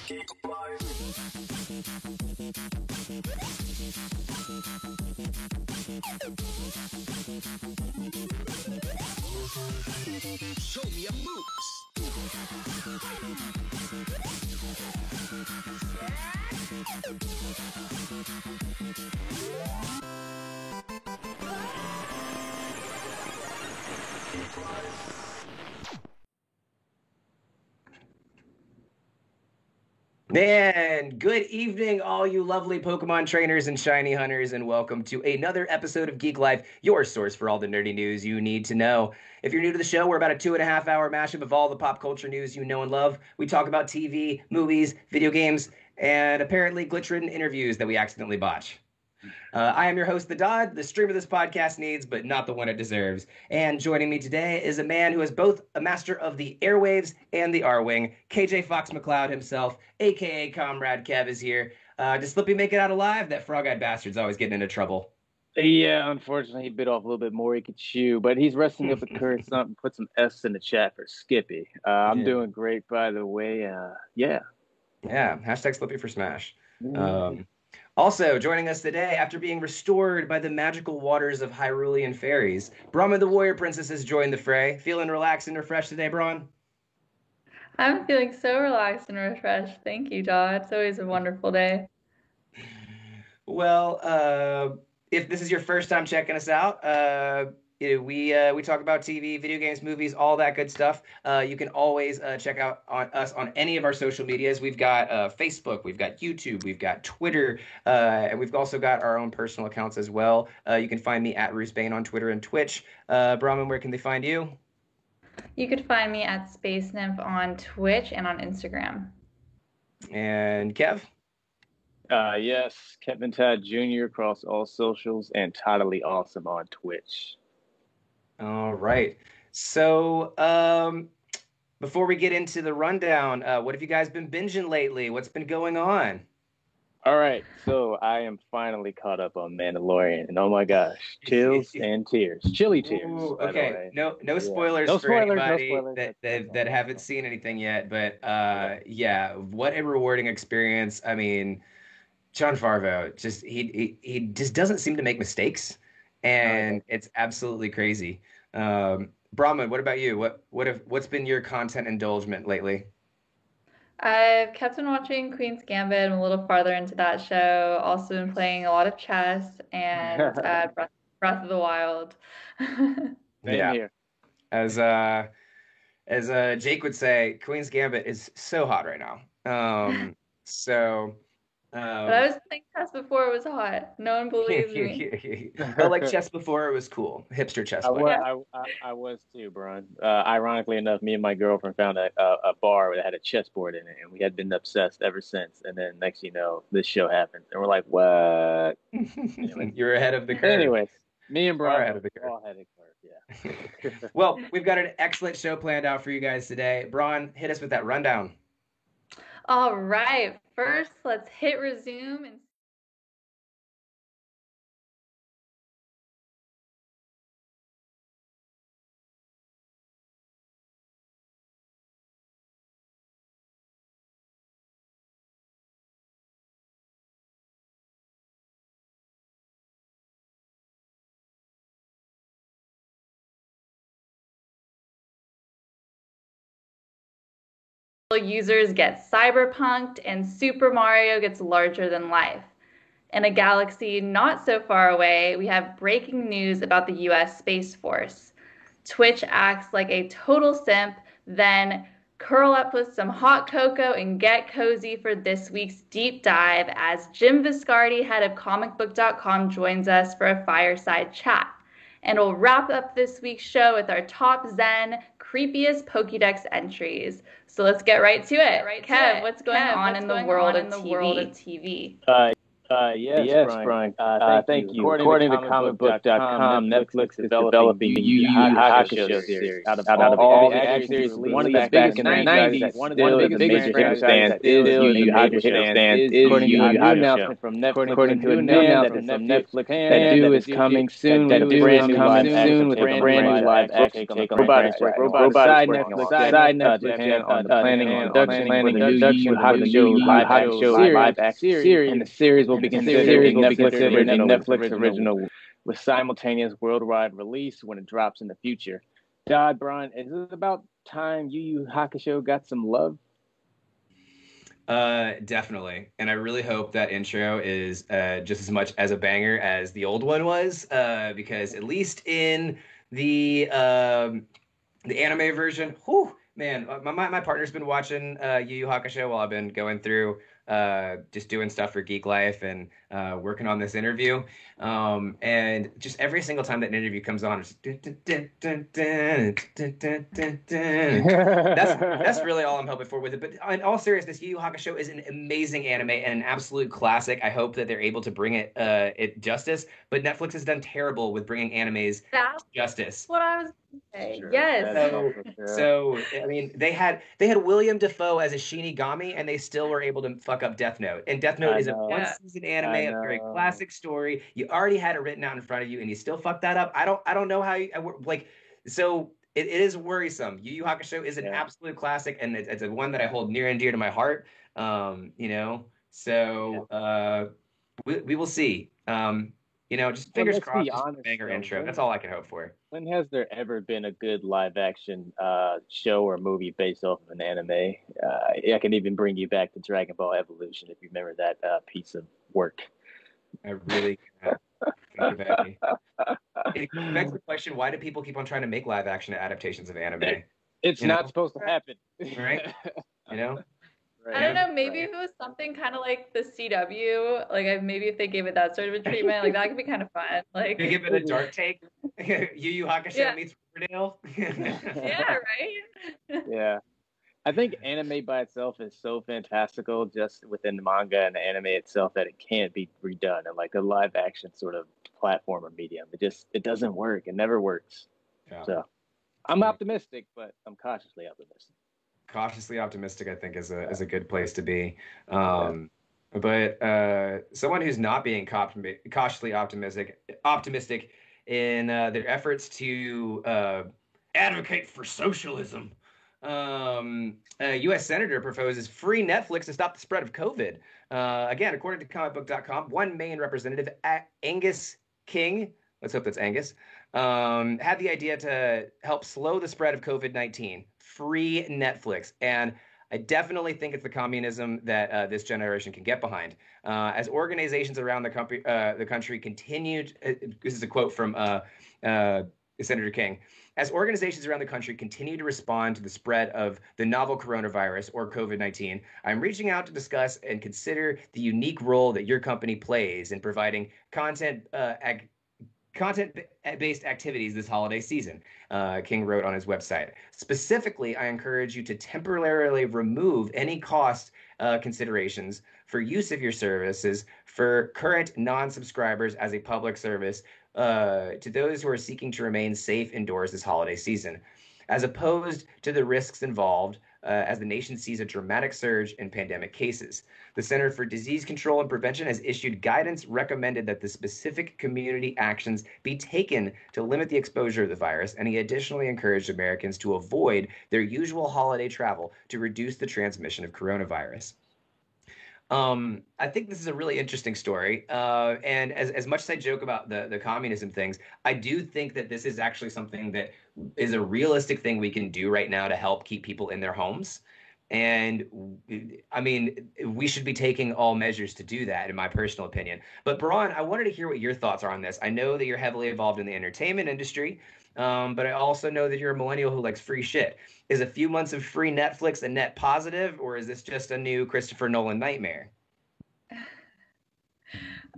Show me your moves. And good evening, all you lovely Pokemon trainers and shiny hunters, and welcome to another episode of Geek Life, your source for all the nerdy news you need to know. If you're new to the show, we're about a 2.5 hour mashup of all the pop culture news you know and love. We talk about TV, movies, video games, and apparently glitch-ridden interviews that we accidentally botch. I am your host, The Dodd, the streamer this podcast needs, but not the one it deserves. And joining me today is a man who is both a master of the airwaves and the R-Wing. KJ Fox McCloud himself, a.k.a. Comrade Kev, is here. Did Slippy make it out alive? That frog-eyed bastard's always getting into trouble. Yeah, unfortunately, he bit off a little bit more he could chew, but he's resting up the curse. Put some S in the chat for Skippy. I'm doing great, by the way. Yeah, hashtag Slippy for Smash. Also, joining us today, after being restored by the magical waters of Hyrulean fairies, Brahma the Warrior Princess has joined the fray. Feeling relaxed and refreshed today, Braun? I'm feeling so relaxed and refreshed. Thank you, Dodd. It's always a wonderful day. Well, if this is your first time checking us out, we talk about TV, video games, movies, all that good stuff. You can always check out us on any of our social medias. We've got Facebook, we've got YouTube, we've got Twitter, and we've also got our own personal accounts as well. You can find me at Roosebane on Twitter and Twitch. Brahman, where can they find you? You could find me at Space Nymph on Twitch and on Instagram. And Kev? Yes, Kevin Todd Jr. across all socials and Totally Awesome on Twitch. All right. So before we get into the rundown, what have you guys been binging lately? What's been going on? All right. So I am finally caught up on Mandalorian. And oh my gosh, chills and tears. Chilly tears. Ooh, okay. No spoilers for anybody that haven't seen anything yet. But yeah, what a rewarding experience. I mean, Jon Favreau, he just doesn't seem to make mistakes. And it's absolutely crazy. Brahman, what about you? What's been your content indulgement lately? I've kept on watching Queen's Gambit. I'm a little farther into that show. Also been playing a lot of chess and Breath of the Wild. Same here. As Jake would say, Queen's Gambit is so hot right now. But I was playing chess before it was hot. No one believes me. But like chess before it was cool. Hipster chess. I was too, Brian. Ironically enough, me and my girlfriend found a bar that had a chessboard in it, and we had been obsessed ever since. And then next you know, this show happened. And we're like, what? Anyway, you're ahead of the curve. Anyways, me and Brian are ahead of the curve. All ahead of the curve, yeah. Well, we've got an excellent show planned out for you guys today. Braun, hit us with that rundown. All right. First, let's hit resume and users get cyberpunked and Super Mario gets larger than life. In a galaxy not so far away, we have breaking news about the US Space Force. Twitch acts like a total simp, then curl up with some hot cocoa and get cozy for this week's deep dive as Jim Viscardi, head of comicbook.com, joins us for a fireside chat. And we'll wrap up this week's show with our top Zen, creepiest Pokédex entries. So let's get right to it. Kev, what's going on in the world of TV? Yes, Brian. Thank you. According to comicbook.com, Netflix is developing Yu Yu Hakusho series. Out of all the action series released back in the 90s, still the biggest franchise is Yu Yu Hakusho. According to a new announcement from Netflix, that due is coming soon with a brand new live action take on Robotics working alongside Netflix on the planning and production for the new Yu Yu Hakusho live action series, and the series will be considered a Netflix original with simultaneous worldwide release when it drops in the future. Dodd, Brian, is it about time Yu Yu Hakusho got some love? Definitely. And I really hope that intro is just as much as a banger as the old one was, because at least in the anime version, whew, man, my partner's been watching Yu Yu Hakusho while I've been going through just doing stuff for Geek Life and working on this interview. And just every single time that an interview comes on, it's that's really all I'm hoping for with it. But in all seriousness, Yu Yu Hakusho is an amazing anime and an absolute classic. I hope that they're able to bring it justice. But Netflix has done terrible with bringing animes justice. What I was going to say. Sure. Yes. So I mean, they had William Dafoe as a Shinigami, and they still were able to fuck up Death Note. And Death Note is a one-season anime, a very classic story. You already had it written out in front of you, and you still fucked that up. I don't know how you like. So it is worrisome. Yu Yu Hakusho is an absolute classic, and it's a one that I hold near and dear to my heart. So we will see. Just fingers crossed. Just banger intro. That's all I can hope for. When has there ever been a good live action show or movie based off of an anime? I can even bring you back to Dragon Ball Evolution if you remember that piece of work. I really can't think of any. It begs the question: why do people keep on trying to make live action adaptations of anime? It's not supposed to happen, right? I don't know. Maybe if it was something kind of like the CW, like maybe if they gave it that sort of a treatment, like that could be kind of fun. Like they give it a dark take. Yu Yu Hakusho meets Riverdale. Yeah, right. Yeah. I think anime by itself is so fantastical just within the manga and the anime itself that it can't be redone in like a live action sort of platform or medium. It doesn't work. It never works. Yeah. So I'm optimistic, but I'm cautiously optimistic. Cautiously optimistic, I think, is a good place to be. But someone who's not being cautiously optimistic in their efforts to advocate for socialism. A U.S. Senator proposes free Netflix to stop the spread of COVID. Again, according to comicbook.com, one Maine representative, Angus King, let's hope that's Angus, had the idea to help slow the spread of COVID-19. Free Netflix. And I definitely think it's the communism that this generation can get behind. As organizations around the country continued, this is a quote from Senator King, as organizations around the country continue to respond to the spread of the novel coronavirus or COVID-19, I'm reaching out to discuss and consider the unique role that your company plays in providing content-based activities this holiday season, King wrote on his website. Specifically, I encourage you to temporarily remove any cost considerations for use of your services for current non-subscribers as a public service to those who are seeking to remain safe indoors this holiday season, as opposed to the risks involved as the nation sees a dramatic surge in pandemic cases. The Center for Disease Control and Prevention has issued guidance recommended that the specific community actions be taken to limit the exposure of the virus, and he additionally encouraged Americans to avoid their usual holiday travel to reduce the transmission of coronavirus. I think this is a really interesting story. And as much as I joke about the communism things, I do think that this is actually something that is a realistic thing we can do right now to help keep people in their homes. And I mean, we should be taking all measures to do that, in my personal opinion. But Braun, I wanted to hear what your thoughts are on this. I know that you're heavily involved in the entertainment industry, but I also know that you're a millennial who likes free shit. Is a few months of free Netflix a net positive, or is this just a new Christopher Nolan nightmare?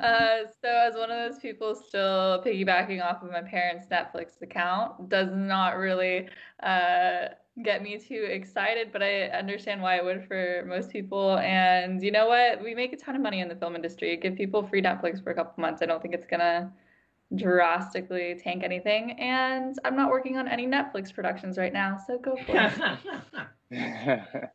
So as one of those people still piggybacking off of my parents' Netflix account, does not really get me too excited, but I understand why it would for most people. And you know what? We make a ton of money in the film industry. Give people free Netflix for a couple months. I don't think it's gonna drastically tank anything. And I'm not working on any Netflix productions right now, so go for it.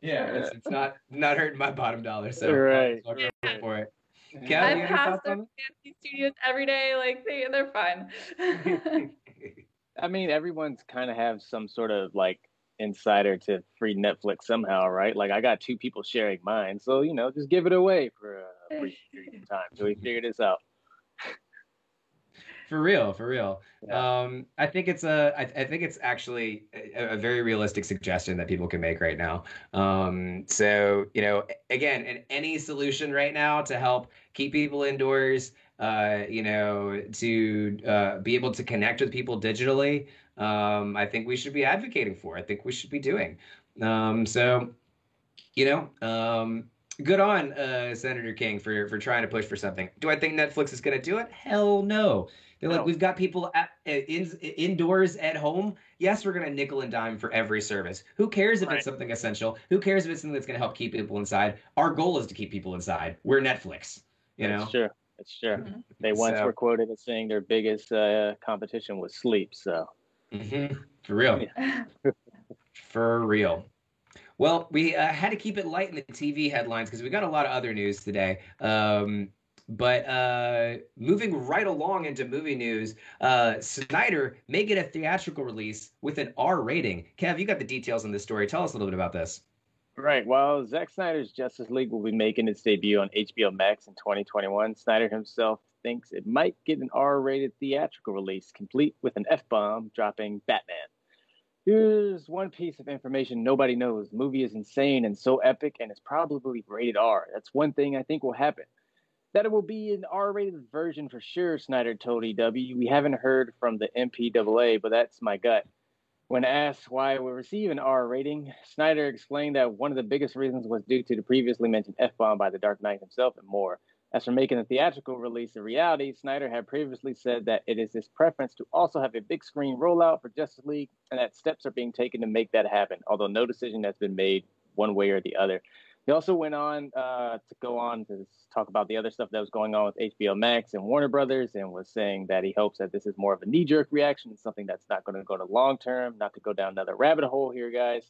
Yeah, it's not hurting my bottom dollar, so Right. I'll go for it. I Cal, you got any pass thoughts their on it? fancy studios every day. Like they're fine. I mean, everyone's kind of have some sort of like insider to free Netflix somehow, right? Like I got 2 people sharing mine, so just give it away for a brief period of time till we figure this out. For real. Yeah. I think I think it's actually a very realistic suggestion that people can make right now. So, again, any solution right now to help keep people indoors, to be able to connect with people digitally, I think we should be advocating for. I think we should be doing. So, you know, um, good on Senator King for trying to push for something. Do I think Netflix is going to do it? Hell no. They're like, No. we've got people indoors at home. Yes, we're going to nickel and dime for every service. Who cares if Right. it's something essential? Who cares if it's something that's going to help keep people inside? Our goal is to keep people inside. We're Netflix, That's true. That's true. Mhm. They once So- were quoted as saying their biggest competition was sleep. So For real. For real. Well, we had to keep it light in the TV headlines because we got a lot of other news today. But moving right along into movie news, Snyder may get a theatrical release with an R rating. Kev, you got the details on this story. Tell us a little bit about this. right. While Zack Snyder's Justice League will be making its debut on HBO Max in 2021, Snyder himself thinks it might get an R-rated theatrical release, complete with an F-bomb dropping Batman. Here's one piece of information nobody knows. The movie is insane and so epic, and it's probably rated R. That's one thing I think will happen. That it will be an R-rated version for sure, Snyder told EW. We haven't heard from the MPAA, but that's my gut. When asked why it will receive an R rating, Snyder explained that one of the biggest reasons was due to the previously mentioned F-bomb by the Dark Knight himself and more. As for making a theatrical release a reality, Snyder had previously said that it is his preference to also have a big screen rollout for Justice League, and that steps are being taken to make that happen, although no decision has been made one way or the other. He also went on to talk about the other stuff that was going on with HBO Max and Warner Brothers, and was saying that he hopes that this is more of a knee-jerk reaction, something that's not going to go to long term, not to go down another rabbit hole here, guys.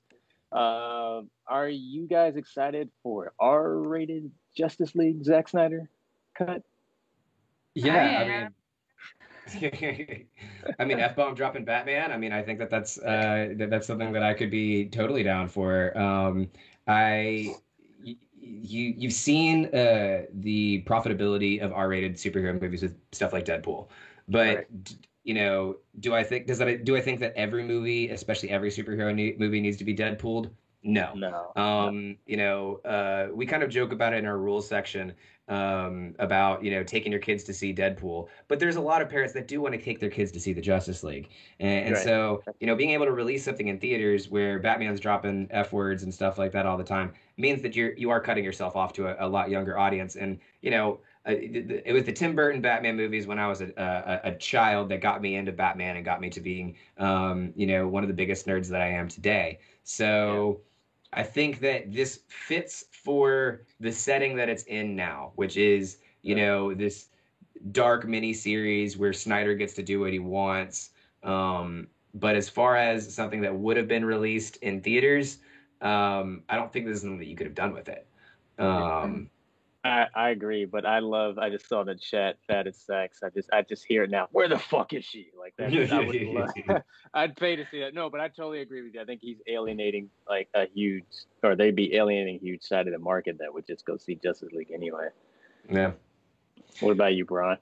Are you guys excited for R-rated Justice League Zack Snyder cut? Yeah, I mean, F-bomb dropping Batman. I mean, I think that's something that I could be totally down for. You've seen the profitability of R-rated superhero movies with stuff like Deadpool, but Right. do I think that every movie, especially every superhero movie, needs to be Deadpooled? No. No. We kind of joke about it in our rules section about taking your kids to see Deadpool, but there's a lot of parents that do want to take their kids to see the Justice League, and Right. so being able to release something in theaters where Batman's dropping F words and stuff like that all the time means that you are cutting yourself off to a lot younger audience, and it was the Tim Burton Batman movies when I was a child that got me into Batman and got me to being one of the biggest nerds that I am today. So. Yeah. I think that this fits for the setting that it's in now, which is, this dark miniseries where Snyder gets to do what he wants. But as far as something that would have been released in theaters, I don't think this is something that you could have done with it. I agree, but I just saw the chat, fat as sex. I just hear it now. Where the fuck is she? Like that. I would love, I'd pay to see that. No, but I totally agree with you. I think he's alienating they'd be alienating a huge side of the market that would just go see Justice League anyway. Yeah. What about you, Brian?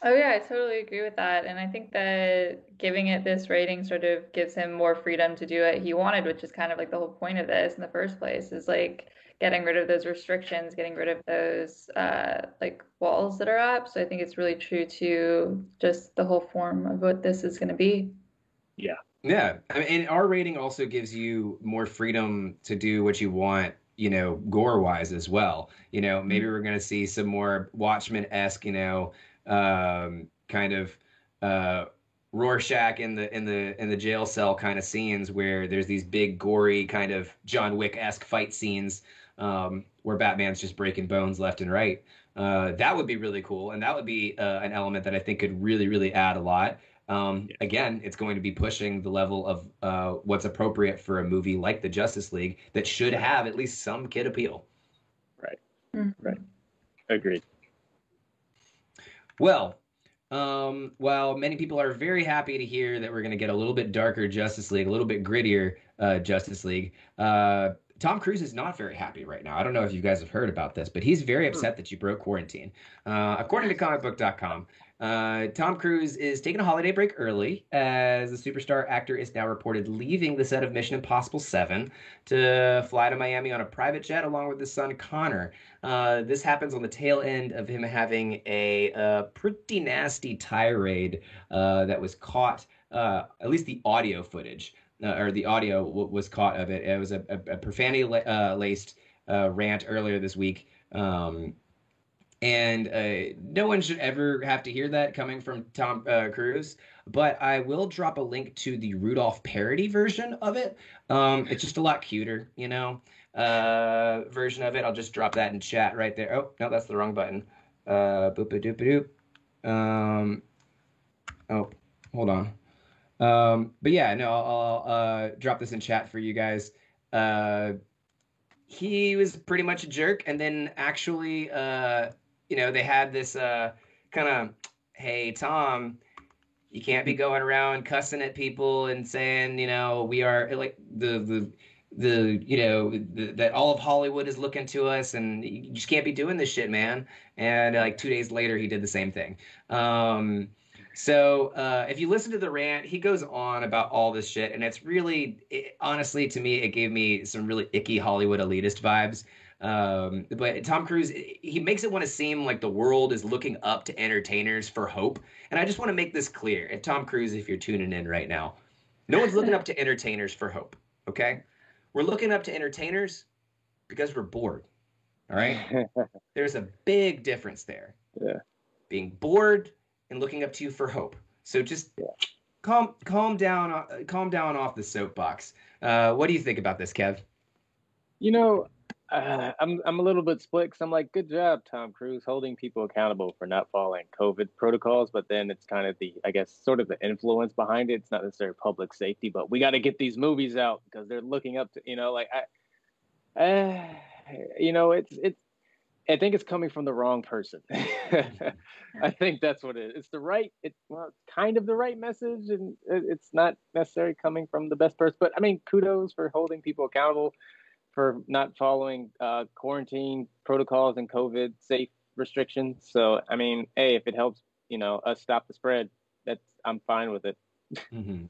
Oh yeah, I totally agree with that. And I think that giving it this rating sort of gives him more freedom to do what he wanted, which is kind of like the whole point of this in the first place, is like getting rid of those restrictions, getting rid of those like walls that are up. So I think it's really true to just the whole form of what this is going to be. Yeah. Yeah. I mean, and R rating also gives you more freedom to do what you want gore wise as well. Maybe Mm. we're going to see some more Watchmen-esque, kind of uh, Rorschach in the jail cell kind of scenes where there's these big gory kind of John Wick-esque fight scenes where Batman's just breaking bones left and right. That would be really cool, and that would be an element that I think could really, really add a lot. Again, it's going to be pushing the level of what's appropriate for a movie like the Justice League that should have at least some kid appeal. Right. Mhm. Right. Agreed. Well, while many people are very happy to hear that we're going to get a little bit darker Justice League, a little bit grittier Justice League, Tom Cruise is not very happy right now. I don't know if you guys have heard about this, but he's very upset that you broke quarantine. According to comicbook.com, Tom Cruise is taking a holiday break early as the superstar actor is now reported leaving the set of Mission Impossible 7 to fly to Miami on a private jet along with his son Connor. This happens on the tail end of him having a pretty nasty tirade that was caught, at least the audio footage, or the audio was caught of it. It was a profanity laced rant earlier this week. And no one should ever have to hear that coming from Tom Cruise. But I will drop a link to the Rudolph parody version of it. It's just a lot cuter, version of it. I'll just drop that in chat right there. Oh, no, that's the wrong button. Boop-a-doop-a-doop. Oh, hold on. But yeah, no, I'll drop this in chat for you guys. He was pretty much a jerk, and then actually, they had this kind of, hey, Tom, you can't be going around cussing at people and saying, we are like that all of Hollywood is looking to us, and you just can't be doing this shit, man. And like 2 days later, he did the same thing. So if you listen to the rant, he goes on about all this shit, and it's really, honestly, to me, it gave me some really icky Hollywood elitist vibes. But Tom Cruise, he makes it want to seem like the world is looking up to entertainers for hope. And I just want to make this clear. And Tom Cruise, if you're tuning in right now, no one's looking up to entertainers for hope, okay? We're looking up to entertainers because we're bored, all right? There's a big difference there. Yeah. Being bored and looking up to you for hope. So just calm down off the soapbox. What do you think about this, Kev? I'm a little bit split because I'm like, good job, Tom Cruise, holding people accountable for not following COVID protocols. But then it's kind of sort of the influence behind it. It's not necessarily public safety, but we got to get these movies out because they're looking up to, it's. I think it's coming from the wrong person. I think that's what it is. It's kind of the right message, and it's not necessarily coming from the best person. But I mean, kudos for holding people accountable for not following quarantine protocols and COVID safe restrictions. So, I mean, hey, if it helps, us stop the spread, I'm fine with it. Mm-hmm.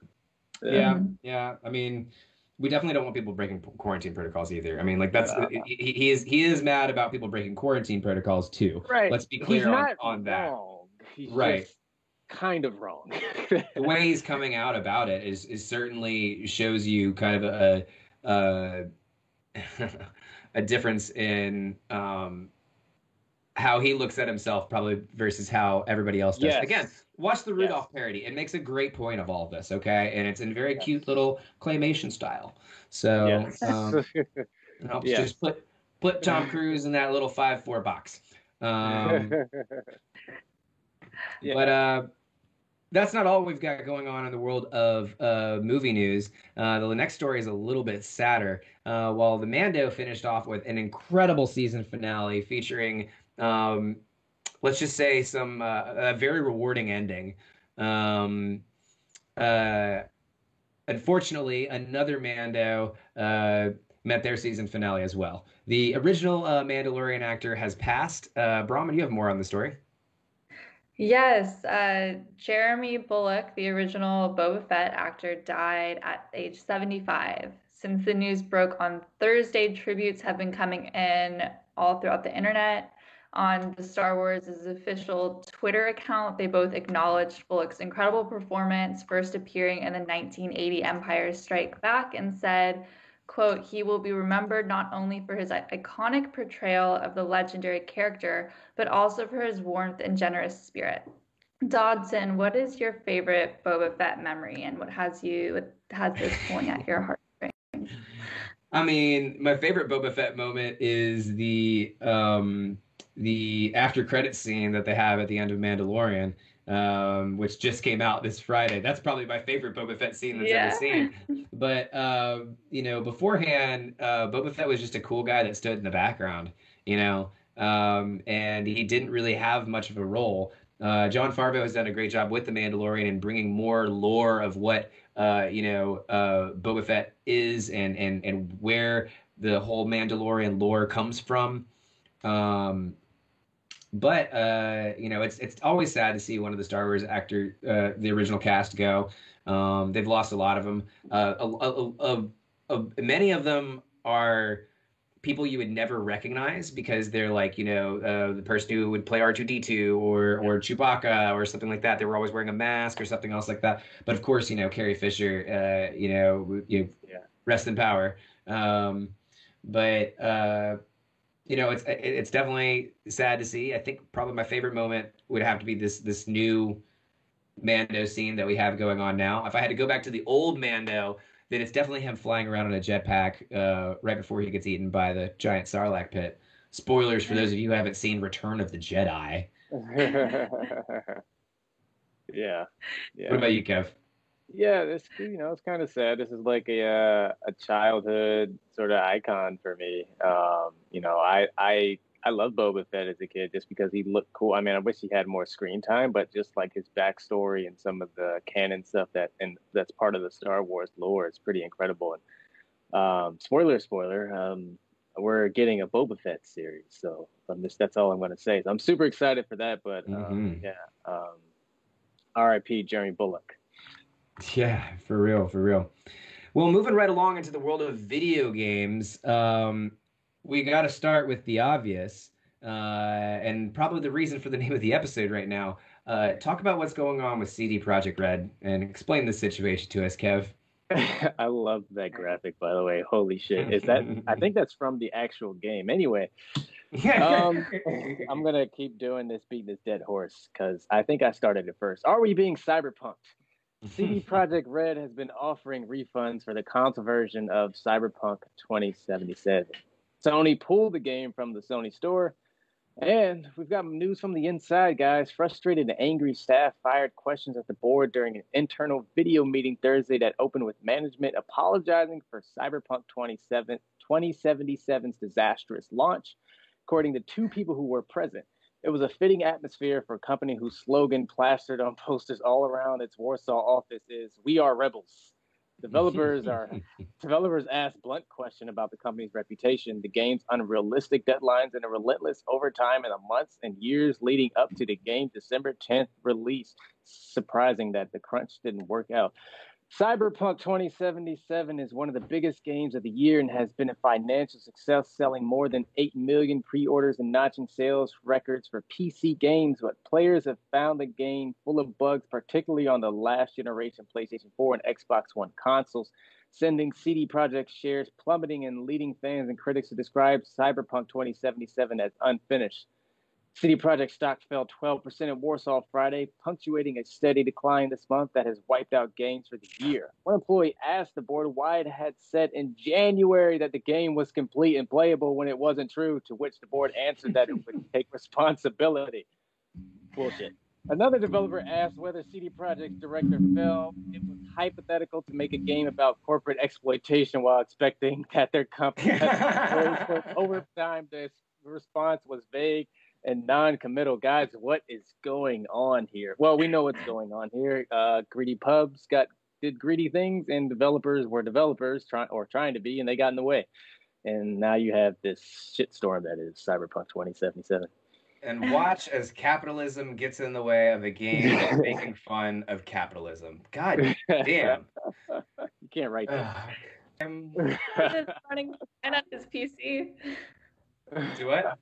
Yeah. I mean, we definitely don't want people breaking quarantine protocols either. I mean, like he is mad about people breaking quarantine protocols too. Right. Let's be clear on that. Wrong. He's right. Kind of wrong. The way he's coming out about it is certainly shows you kind of a difference in how he looks at himself probably versus how everybody else does. Yes. Again, watch the Rudolph parody. It makes a great point of all of this, okay? And it's in very cute little claymation style. So just put Tom Cruise in that little 5'4" box. But that's not all we've got going on in the world of movie news. The next story is a little bit sadder. While the Mando finished off with an incredible season finale featuring, let's just say, a very rewarding ending. Unfortunately, another Mando met their season finale as well. The original Mandalorian actor has passed. Brahman, you have more on the story. Yes, Jeremy Bulloch, the original Boba Fett actor, died at age 75. Since the news broke on Thursday, tributes have been coming in all throughout the internet. On the Star Wars' official Twitter account, they both acknowledged Bulloch's incredible performance, first appearing in the 1980 Empire Strikes Back, and said, quote, he will be remembered not only for his iconic portrayal of the legendary character, but also for his warmth and generous spirit. Dodson, what is your favorite Boba Fett memory, and what has this pulling at your heartstrings? I mean, my favorite Boba Fett moment is the after credit scene that they have at the end of Mandalorian, which just came out this Friday. That's probably my favorite Boba Fett scene that's ever seen. But beforehand, Boba Fett was just a cool guy that stood in the background, and he didn't really have much of a role. Jon Favreau has done a great job with the Mandalorian and bringing more lore of what Boba Fett is and where the whole Mandalorian lore comes from. But it's always sad to see one of the Star Wars actor, the original cast, go. They've lost a lot of them. Many of them are people you would never recognize because they're like, the person who would play R2-D2 or Chewbacca or something like that. They were always wearing a mask or something else like that. But of course, Carrie Fisher, rest in power. It's definitely sad to see. I think probably my favorite moment would have to be this new Mando scene that we have going on now. If I had to go back to the old Mando, then it's definitely him flying around on a jetpack right before he gets eaten by the giant Sarlacc pit. Spoilers for those of you who haven't seen Return of the Jedi. Yeah. What about you, Kev? Yeah, it's kind of sad. This is like a childhood sort of icon for me. I loved Boba Fett as a kid just because he looked cool. I mean, I wish he had more screen time, but just like his backstory and some of the canon stuff that's part of the Star Wars lore is pretty incredible. And spoiler, we're getting a Boba Fett series, so that's all I'm going to say. So I'm super excited for that, but R.I.P. Jeremy Bulloch. Yeah, for real. Well, moving right along into the world of video games, we got to start with the obvious, and probably the reason for the name of the episode right now. Talk about what's going on with CD Projekt Red and explain the situation to us, Kev. I love that graphic, by the way. Holy shit. I think that's from the actual game. Anyway, I'm going to keep doing this, beating this dead horse, because I think I started it first. Are we being cyberpunked? CD Projekt Red has been offering refunds for the console version of Cyberpunk 2077. Sony pulled the game from the Sony store, and we've got news from the inside, guys. Frustrated and angry staff fired questions at the board during an internal video meeting Thursday that opened with management apologizing for Cyberpunk 2077's disastrous launch, according to two people who were present. It was a fitting atmosphere for a company whose slogan plastered on posters all around its Warsaw office is "We are rebels." Developers asked blunt question about the company's reputation, the game's unrealistic deadlines, and a relentless overtime in the months and years leading up to the game's December 10th release. Surprising that the crunch didn't work out. Cyberpunk 2077 is one of the biggest games of the year and has been a financial success, selling more than 8 million pre-orders and notching sales records for PC games. But players have found the game full of bugs, particularly on the last generation PlayStation 4 and Xbox One consoles, sending CD Projekt shares plummeting and leading fans and critics to describe Cyberpunk 2077 as unfinished. CD Projekt stock fell 12% in Warsaw Friday, punctuating a steady decline this month that has wiped out games for the year. One employee asked the board why it had said in January that the game was complete and playable when it wasn't true, to which the board answered that it would take responsibility. Bullshit. Another developer asked whether CD Projekt's director felt it was hypothetical to make a game about corporate exploitation while expecting that their company has overtime. The response was vague and non-committal. Guys, what is going on here? Well, we know what's going on here. Greedy pubs did greedy things, and developers were developers trying to be, and they got in the way. And now you have this shitstorm that is Cyberpunk 2077. And watch as capitalism gets in the way of a game that's making fun of capitalism. God damn. You can't write that. Just running on his PC. Do what?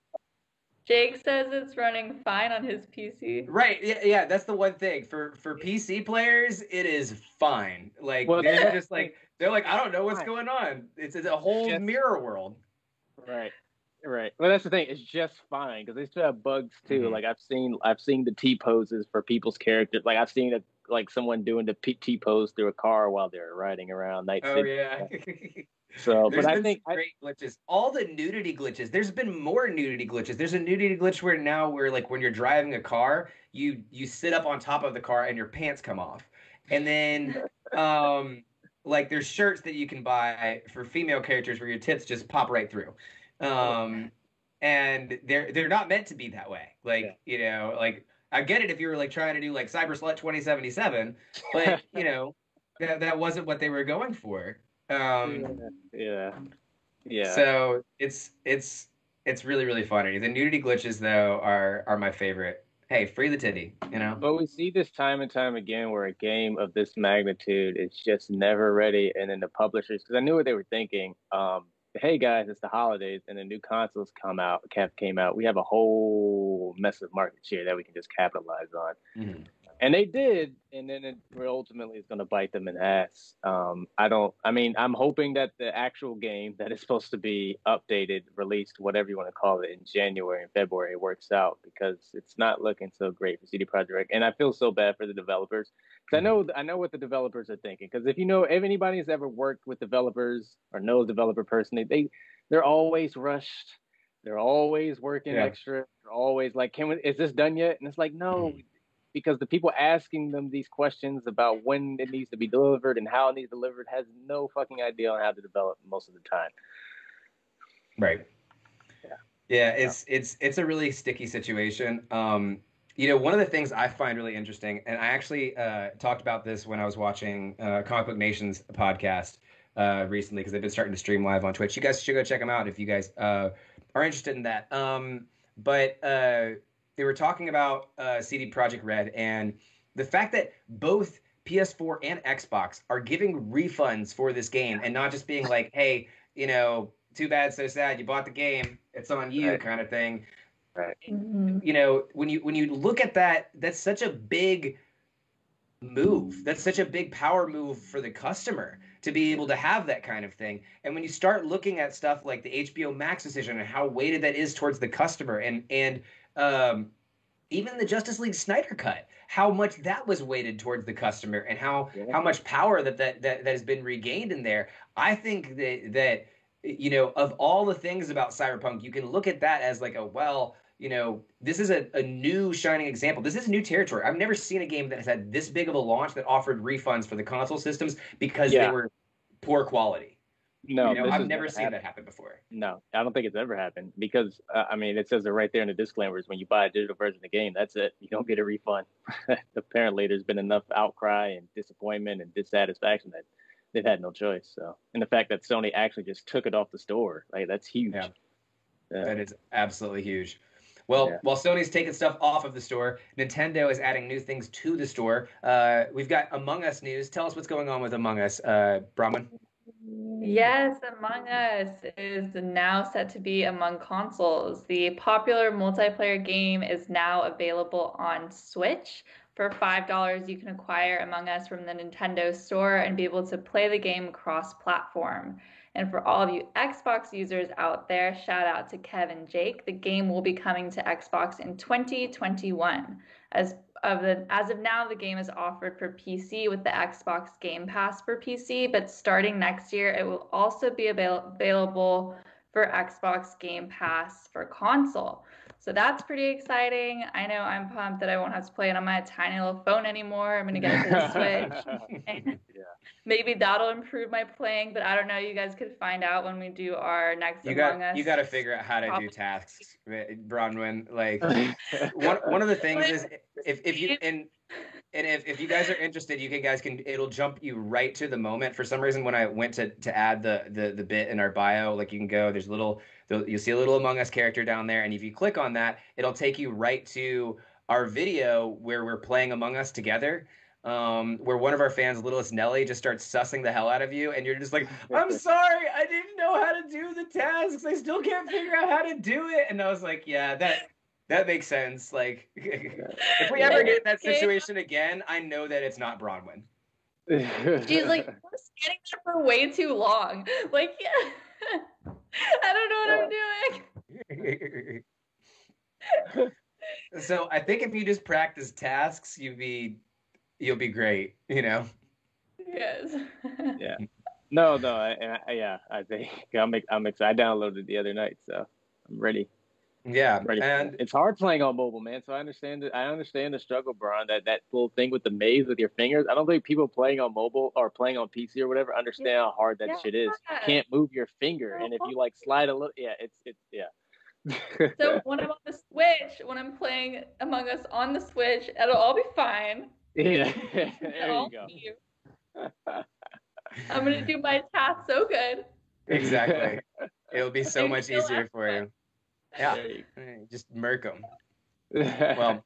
Jake says it's running fine on his PC. Right. Yeah, that's the one thing. For PC players, it is fine. Like Well, they're just like they're like, I don't know what's fine. going on. It's a whole Just- mirror world. Right. Well, that's the thing. It's just fine because they still have bugs too. Like I've seen the T poses for people's characters. Like I've seen like someone doing the T pose through a car while they're riding around Night Oh City. yeah. So, There's but I been think some great glitches. All the nudity glitches. There's been more nudity glitches. There's a nudity glitch where like when you're driving a car, you sit up on top of the car and your pants come off. And then like there's shirts that you can buy for female characters where your tits just pop right through. And they're not meant to be that way. Like, you know, like I get it if you were like trying to do like Cyber Slut 2077, but you know, that wasn't what they were going for. Yeah. So it's really, really funny. The nudity glitches though are my favorite. Hey, free the titty, you know? But we see this time and time again where a game of this magnitude is just never ready, and then the publishers, because I knew what they were thinking. Hey guys, it's the holidays, and the new consoles came out. We have a whole mess of market share that we can just capitalize on. Mm-hmm. And they did, and then it ultimately is going to bite them in the ass. I'm hoping that the actual game that is supposed to be updated, released, whatever you want to call it, in January and February works out, because it's not looking so great for CD Projekt Red. And I feel so bad for the developers, because I know what the developers are thinking. Because if anybody has ever worked with developers or knows a developer personally, they're always rushed. They're always working extra. They're always like, is this done yet? And it's like, no. Because the people asking them these questions about when it needs to be delivered and how it needs delivered has no fucking idea on how to develop most of the time. Right. Yeah. It's a really sticky situation. You know, one of the things I find really interesting, and I actually talked about this when I was watching Comic Book Nation's podcast recently, because they've been starting to stream live on Twitch. You guys should go check them out if you guys are interested in that. But they were talking about CD Projekt Red and the fact that both PS4 and Xbox are giving refunds for this game and not just being like, hey, you know, too bad, so sad, you bought the game, it's on you kind of thing. Right. Mm-hmm. You know, when you look at that, that's such a big move. That's such a big power move for the customer to be able to have that kind of thing. And when you start looking at stuff like the HBO Max decision and how weighted that is towards the customer, and even the Justice League Snyder Cut, how much that was weighted towards the customer, and how much power that has been regained in there. I think that you know, of all the things about Cyberpunk, you can look at that as like you know, this is a new shining example. This is new territory. I've never seen a game that has had this big of a launch that offered refunds for the console systems because they were poor quality. No, you know, I've never seen that happen before. No, I don't think it's ever happened, because it says it right there in the disclaimers. When you buy a digital version of the game, that's it. You don't get a refund. Apparently, there's been enough outcry and disappointment and dissatisfaction that they've had no choice. So, and the fact that Sony actually just took it off the store, like, that's huge. Yeah. That is absolutely huge. Well, while Sony's taking stuff off of the store, Nintendo is adding new things to the store. We've got Among Us news. Tell us what's going on with Among Us, Bronwyn. Yes, Among Us is now set to be among consoles. The popular multiplayer game is now available on Switch. For $5, you can acquire Among Us from the Nintendo Store and be able to play the game cross-platform. And for all of you Xbox users out there, shout out to Kev and Jake. The game will be coming to Xbox in 2021. As of now, the game is offered for PC with the Xbox Game Pass for PC, but starting next year, it will also be available for Xbox Game Pass for console. So that's pretty exciting. I know I'm pumped that I won't have to play it on my tiny little phone anymore. I'm going to get it to the Switch. Maybe that'll improve my playing, but I don't know. You guys could find out when we do our next Among Us. You got to figure out how to do tasks, Bronwyn. Like, one of the things is if you guys are interested, it'll jump you right to the moment. For some reason, when I went to add the bit in our bio, like, you can go, you'll see a little Among Us character down there, and if you click on that, it'll take you right to our video where we're playing Among Us together. where one of our fans, Littlest Nelly, just starts sussing the hell out of you, and you're just like, I'm sorry, I didn't know how to do the tasks. I still can't figure out how to do it. And I was like, yeah, that makes sense. Like, if we ever get in that situation again, I know that it's not Bronwyn. She's like, I'm standing there for way too long. Like, yeah, I don't know what I'm doing. So I think if you just practice tasks, you'll be great, you know? Yes. Yeah. No, I think I'm excited. I downloaded it the other night, so I'm ready. Yeah, ready. And it's hard playing on mobile, man. So I understand it. I understand the struggle, Brian. That little thing with the maze with your fingers. I don't think people playing on mobile or playing on PC or whatever understand how hard that shit is. You can't move your finger, and if you like slide a little, it's yeah. So when I'm on the Switch, when I'm playing Among Us on the Switch, it'll all be fine. Yeah, there you go. I'm gonna do my task so good. Exactly. It'll be so much easier for you. Yeah, just murk them. Well,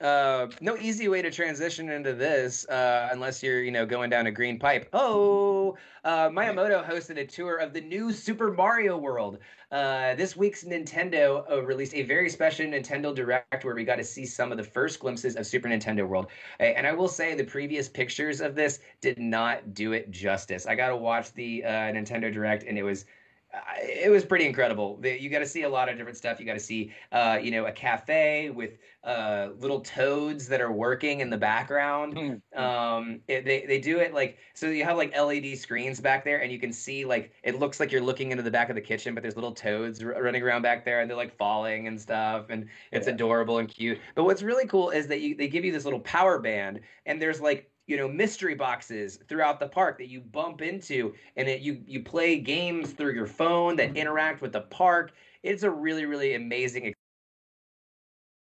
no easy way to transition into this unless you're, going down a green pipe. Miyamoto hosted a tour of the new Super Mario World. This week's Nintendo released a very special Nintendo Direct where we got to see some of the first glimpses of Super Nintendo World. And I will say the previous pictures of this did not do it justice. I got to watch the Nintendo Direct, and it was pretty incredible. You got to see a lot of different stuff. You got to see, a cafe with little toads that are working in the background. They do it like, so you have like LED screens back there, and you can see like it looks like you're looking into the back of the kitchen, but there's little toads running around back there, and they're like falling and stuff, and it's adorable and cute. But what's really cool is that they give you this little power band, and there's like mystery boxes throughout the park that you bump into, and you play games through your phone that interact with the park. It's a really, really amazing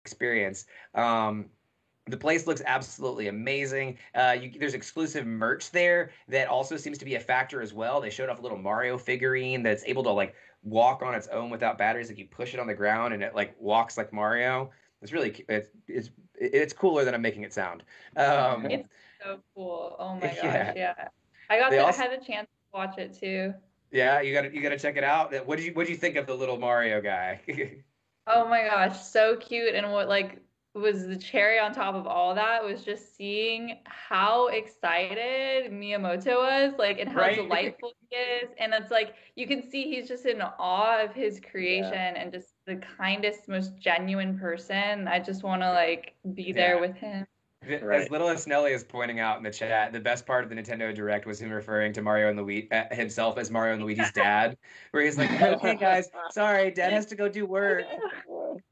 experience. The place looks absolutely amazing. There's exclusive merch there that also seems to be a factor as well. They showed off a little Mario figurine that's able to like walk on its own without batteries. Like you push it on the ground and it like walks like Mario. It's cooler than I'm making it sound. It's so cool. Oh my gosh, yeah. I had a chance to watch it too. Yeah, you gotta check it out. What did you think of the little Mario guy? Oh my gosh, so cute. And what like was the cherry on top of all that was just seeing how excited Miyamoto was, like, and how delightful he is. And it's like you can see he's just in awe of his creation and just the kindest, most genuine person. I just want to like be there with him. As Littlest Nelly is pointing out in the chat, the best part of the Nintendo Direct was him referring to Mario and Luigi himself as Mario and Luigi's dad, where he's like, "Okay, guys, sorry, Dad has to go do work."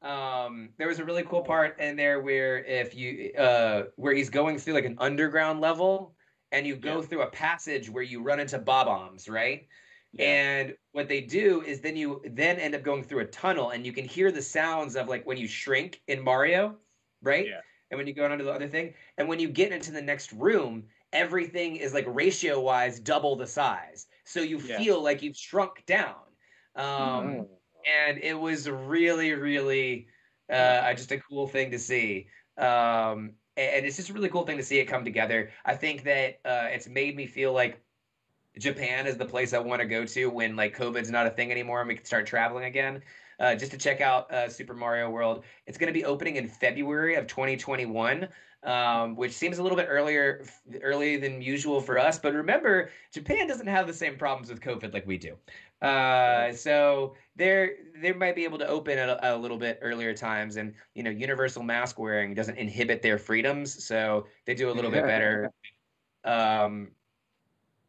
There was a really cool part in there where where he's going through like an underground level, and you go through a passage where you run into Bob-ombs, right? Yeah. And what they do is then you end up going through a tunnel, and you can hear the sounds of like when you shrink in Mario, right? Yeah. And when you go on to the other thing, and when you get into the next room, everything is like ratio-wise double the size. So you feel like you've shrunk down. And it was really, really just a cool thing to see. And it's just a really cool thing to see it come together. I think that it's made me feel like Japan is the place I want to go to when like COVID's not a thing anymore and we can start traveling again. Just to check out Super Mario World. It's going to be opening in February of 2021, which seems a little bit early than usual for us. But remember, Japan doesn't have the same problems with COVID like we do. So they might be able to open at a little bit earlier times. And, universal mask wearing doesn't inhibit their freedoms. So they do a little bit better.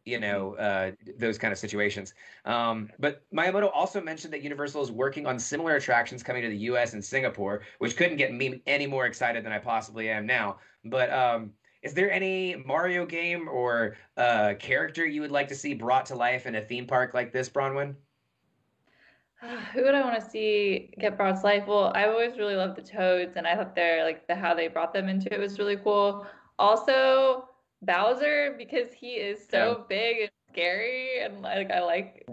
Those kind of situations. But Miyamoto also mentioned that Universal is working on similar attractions coming to the US and Singapore, which couldn't get me any more excited than I possibly am now. But is there any Mario game or character you would like to see brought to life in a theme park like this, Bronwyn? Who would I want to see get brought to life? Well, I always really loved the Toads, and I thought how they brought them into it was really cool. Also, Bowser, because he is so big and scary, and like I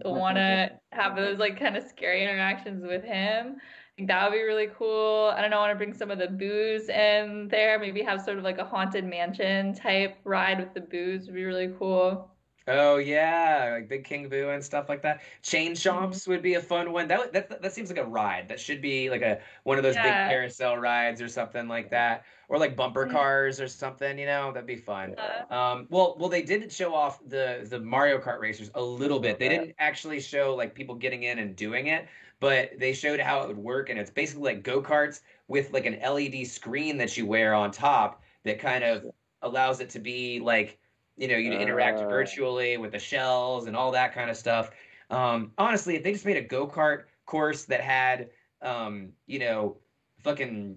want to have those like kind of scary interactions with him. think that would be really cool. I don't know, I want to bring some of the booze in there. Maybe have sort of like a haunted mansion type ride with the booze would be really cool. Oh yeah, like Big King Boo and stuff like that. Chain Mhm. Chomps would be a fun one. That seems like a ride. That should be like a one of those big Yeah. carousel rides or something like that, or like bumper Mhm. cars or something. That'd be fun. Yeah. Well, they did show off the Mario Kart racers a little bit. They didn't actually show like people getting in and doing it, but they showed how it would work, and it's basically like go-karts with like an LED screen that you wear on top that kind of allows it to be like you interact Uh, virtually with the shells and all that kind of stuff. Honestly, if they just made a go-kart course that had, fucking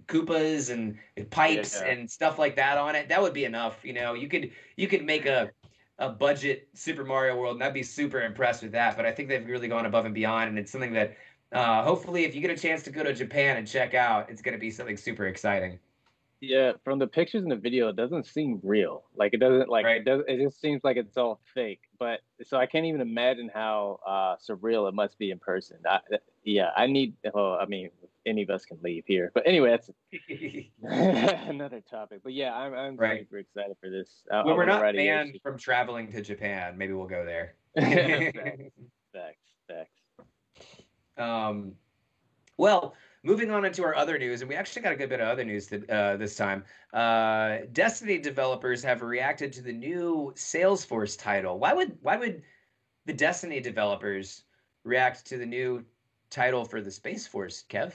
Koopas and pipes yeah. and stuff like that on it, that would be enough. You could make a budget Super Mario World, and I'd be super impressed with that. But I think they've really gone above and beyond, and it's something that hopefully, if you get a chance to go to Japan and check out, it's going to be something super exciting. Yeah, from the pictures in the video, it doesn't seem real. Like it doesn't like it Right? does. It just seems like it's all fake. But so I can't even imagine how surreal it must be in person. Yeah, I need. Oh, I mean, any of us can leave here. But anyway, that's another topic. But yeah, I'm Right. super excited for this. I When we're want to not ride a banned Yoshi. from traveling to Japan, maybe we'll go there. Facts, facts. um, well, moving on into our other news, and we actually got a good bit of other news this time. Destiny developers have reacted to the new Salesforce title. Why would the Destiny developers react to the new title for the Space Force, Kev?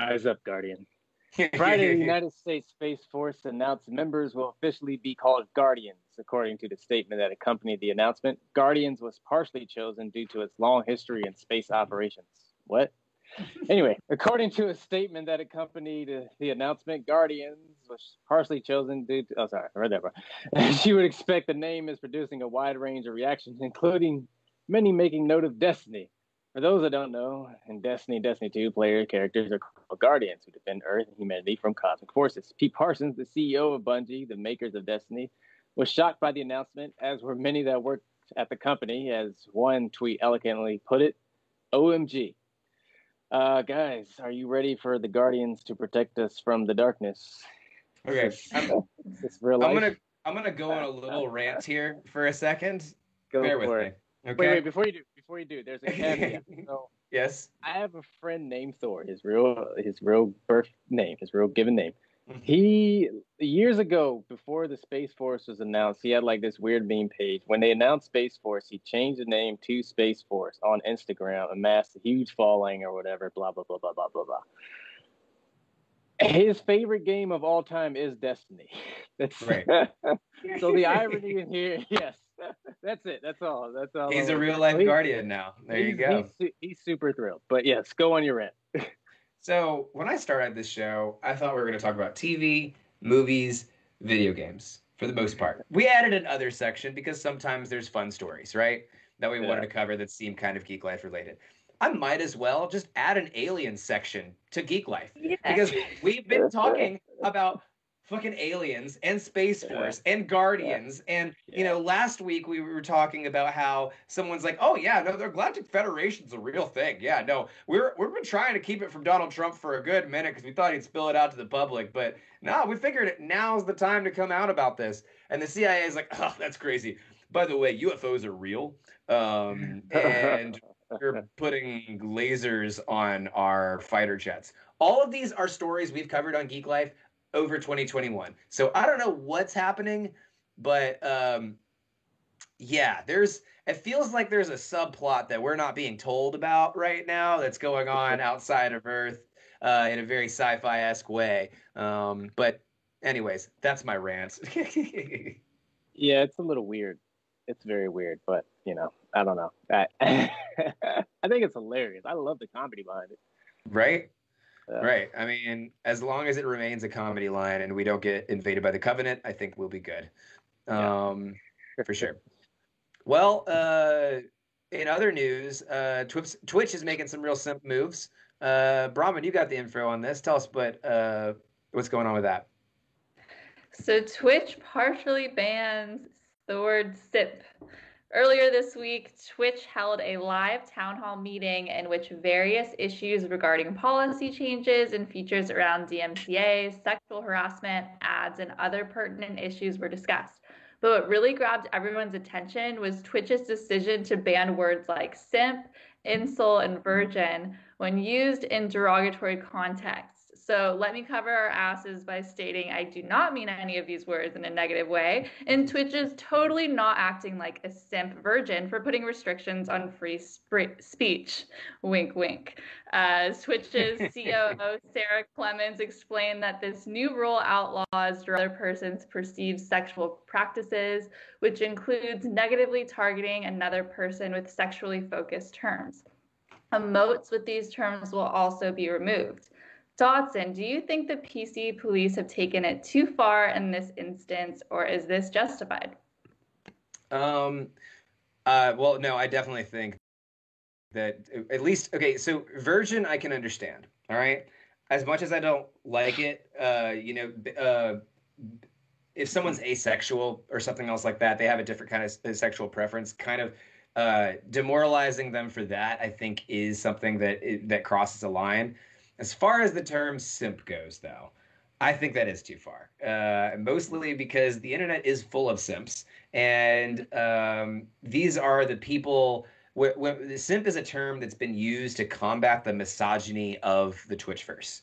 Eyes up, Guardian. Friday, the United States Space Force announced members will officially be called Guardians, according to the statement that accompanied the announcement. Guardians was partially chosen due to its long history in space operations. What? Anyway, according to a statement that accompanied the announcement, Guardians was partially chosen due to. Oh, sorry, I read that wrong. She would expect the name is producing a wide range of reactions, including many making note of Destiny. For those that don't know, in Destiny 2, player characters are called Guardians who defend Earth and humanity from cosmic forces. Pete Parsons, the CEO of Bungie, the makers of Destiny, was shocked by the announcement, as were many that worked at the company, as one tweet eloquently put it, OMG. Guys, are you ready for the Guardians to protect us from the darkness? Okay, Is this real I'm life? gonna go on a little rant here for a second. Go Bear with for me. it. Okay. Wait, before you do, there's a caveat. So Yes. I have a friend named Thor. His real birth name, his real given name. Mhm. He years ago, before the Space Force was announced, he had like this weird meme page. When they announced Space Force, he changed the name to Space Force on Instagram, amassed a huge following or whatever. Blah blah blah blah blah blah blah. His favorite game of all time is Destiny. That's Right. So the irony in here, yes, that's it. That's all. That's all. He's I a want to real say. life So he- guardian now. There you go. He's super thrilled. But yes, go on your rant. So when I started this show, I thought we were going to talk about TV, movies, video games for the most part. We added an other section because sometimes there's fun stories, right? That we wanted to cover that seem kind of Geek Life related. I might as well just add an alien section to Geek Life Yeah. because we've been talking about fucking aliens and Space Force and Guardians. And, last week we were talking about how someone's like, oh, yeah, no, the Galactic Federation's a real thing. Yeah, no, we've been trying to keep it from Donald Trump for a good minute because we thought he'd spill it out to the public. But no, we figured now's the time to come out about this. And the CIA is like, oh, that's crazy. By the way, UFOs are real. And we're putting lasers on our fighter jets. All of these are stories we've covered on Geek Life over 2021. So I don't know what's happening, but it feels like there's a subplot that we're not being told about right now that's going on outside of Earth in a very sci-fi-esque way. But anyways, that's my rant. Yeah, it's a little weird. It's very weird, but I don't know. I think it's hilarious. I love the comedy behind it. Right? Right. I mean, as long as it remains a comedy line and we don't get invaded by the Covenant, I think we'll be good. For sure. Well, in other news, Twitch is making some real simp moves. Brahman, you got the info on this. Tell us what's going on with that. So Twitch partially bans the word sip Earlier this week, Twitch held a live town hall meeting in which various issues regarding policy changes and features around DMCA, sexual harassment, ads, and other pertinent issues were discussed. But what really grabbed everyone's attention was Twitch's decision to ban words like simp, incel, and virgin when used in derogatory contexts. So let me cover our asses by stating I do not mean any of these words in a negative way, and Twitch is totally not acting like a simp virgin for putting restrictions on free speech. Wink, wink. Twitch's COO, Sarah Clemens, explained that this new rule outlaws other person's perceived sexual practices, which includes negatively targeting another person with sexually focused terms. Emotes with these terms will also be removed. Dodson, do you think the PC police have taken it too far in this instance, or is this justified? Well, no, I definitely think that at least, okay, so virgin I can understand, all right? As much as I don't like it, if someone's asexual or something else like that, they have a different kind of sexual preference, kind of demoralizing them for that, I think is something that crosses a line. As far as the term simp goes, though, I think that is too far. Mostly because the internet is full of simps, and these are the people. The simp is a term that's been used to combat the misogyny of the Twitchverse.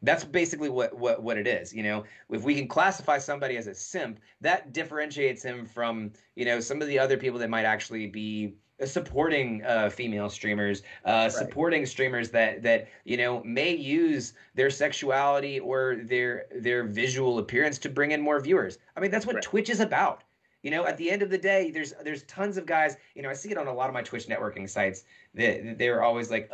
That's basically what it is. You know, if we can classify somebody as a simp, that differentiates him from, you know, some of the other people that might actually be supporting female streamers, supporting streamers that you know may use their sexuality or their visual appearance to bring in more viewers. I mean, that's what Twitch is about. You know, at the end of the day, there's tons of guys. You know, I see it on a lot of my Twitch networking sites. They're always like,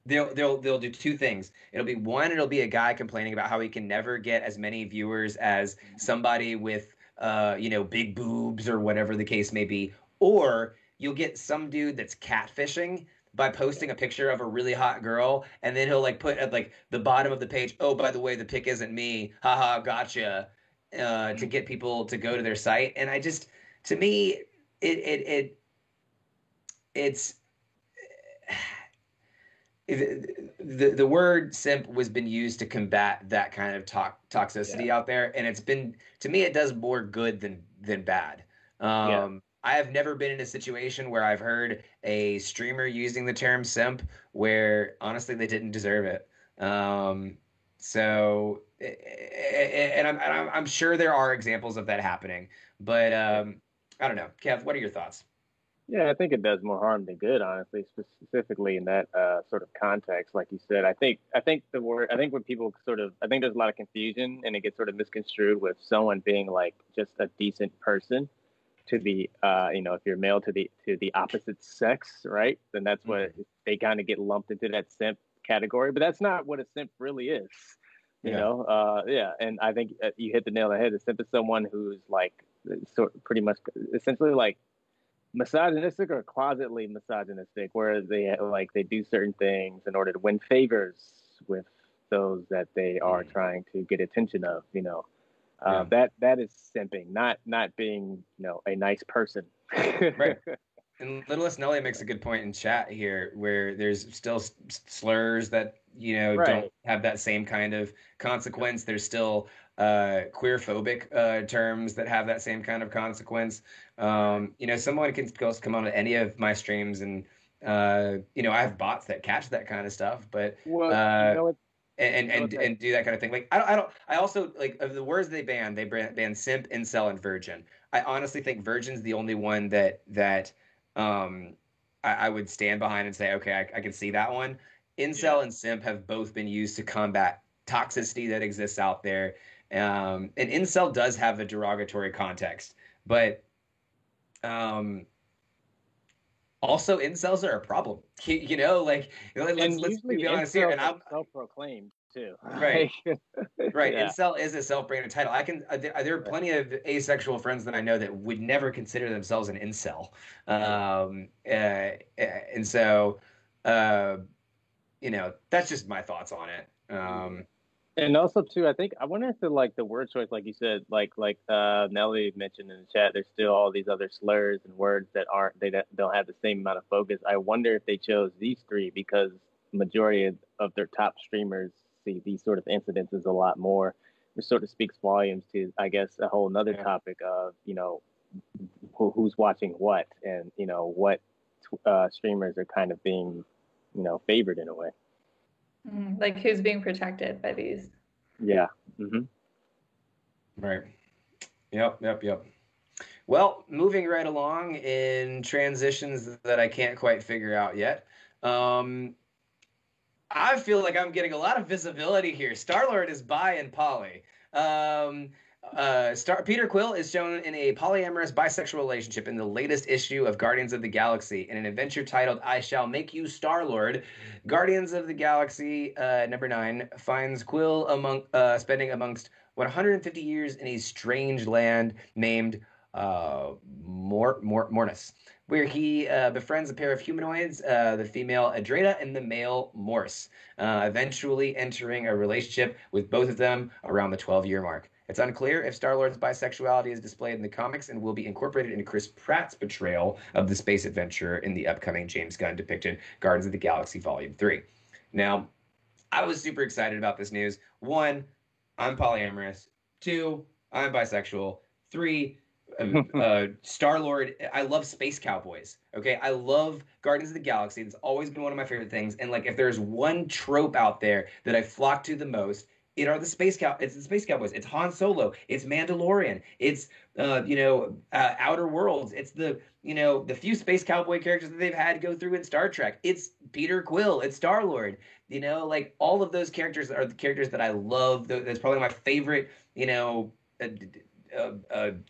they'll do two things. It'll be a guy complaining about how he can never get as many viewers as somebody with big boobs or whatever the case may be, or you'll get some dude that's catfishing by posting a picture of a really hot girl, and then he'll like put at like the bottom of the page, oh, by the way, the pic isn't me, haha, gotcha, to get people to go to their site. And I just, to me, it's the word simp was been used to combat that kind of toxicity out there, and it's been, to me, it does more good than bad. I have never been in a situation where I've heard a streamer using the term simp where honestly they didn't deserve it. So, and I'm sure there are examples of that happening, but I don't know. Kev, what are your thoughts? Yeah, I think it does more harm than good, honestly, specifically in that sort of context, like you said. I think when people I think there's a lot of confusion, and it gets sort of misconstrued with someone being like just a decent person to the if you're male to the opposite sex, right? Then that's what they kind of get lumped into that simp category, but that's not what a simp really is. You know, and I think you hit the nail on the head. A simp is someone who's like pretty much essentially like misogynistic or closetly misogynistic, where they do certain things in order to win favors with those that they are trying to get attention of. You know, that is simping, not being a nice person. Right. And Littlest Nelly makes a good point in chat here, where there's still slurs that don't have that same kind of consequence. There's still queerphobic terms that have that same kind of consequence. Someone can come on to any of my streams, and I have bots that catch that kind of stuff, but and do that kind of thing. Like I also like, of the words they ban simp, incel, and virgin. I honestly think virgin's the only one that I would stand behind and say, okay, I can see that one. Incel and simp have both been used to combat toxicity that exists out there. And incel does have a derogatory context, but also incels are a problem. Let's be honest here. And I'm self-proclaimed too. Right. Right. Yeah. Incel is a self-branded title. There are plenty of asexual friends that I know that would never consider themselves an incel. And so, that's just my thoughts on it. And also too, I wonder if the word choice, like you said, Nelly mentioned in the chat, there's still all these other slurs and words that don't have the same amount of focus. I wonder if they chose these three because majority of their top streamers see these sort of incidences a lot more, which sort of speaks volumes to, I guess, a whole nother topic of, who's watching what, and what streamers are kind of being, favored in a way. Like who's being protected by these? Yeah. Mm-hmm. Right. Yep. Well, moving right along in transitions that I can't quite figure out yet. I feel like I'm getting a lot of visibility here. Star-Lord is bi and poly. Peter Quill is shown in a polyamorous bisexual relationship in the latest issue of Guardians of the Galaxy in an adventure titled I Shall Make You Star-Lord. Guardians of the Galaxy number 9 finds Quill spending amongst 150 years in a strange land named Mornis, where he befriends a pair of humanoids, the female Adrena and the male Morse, eventually entering a relationship with both of them around the 12-year mark. It's unclear if Star-Lord's bisexuality is displayed in the comics and will be incorporated into Chris Pratt's portrayal of the space adventurer in the upcoming James Gunn depicted Guardians of the Galaxy Volume 3. Now, I was super excited about this news. 1, I'm polyamorous. 2, I'm bisexual. 3, Star-Lord, I love space cowboys. Okay, I love Guardians of the Galaxy. It's always been one of my favorite things. And like, if there's one trope out there that I flock to the most, it's the space cowboys. It's Han Solo. It's Mandalorian. It's Outer Worlds. It's the few space cowboy characters that they've had go through in Star Trek. It's Peter Quill. It's Star-Lord. Like all of those characters are the characters that I love. That's probably my favorite. A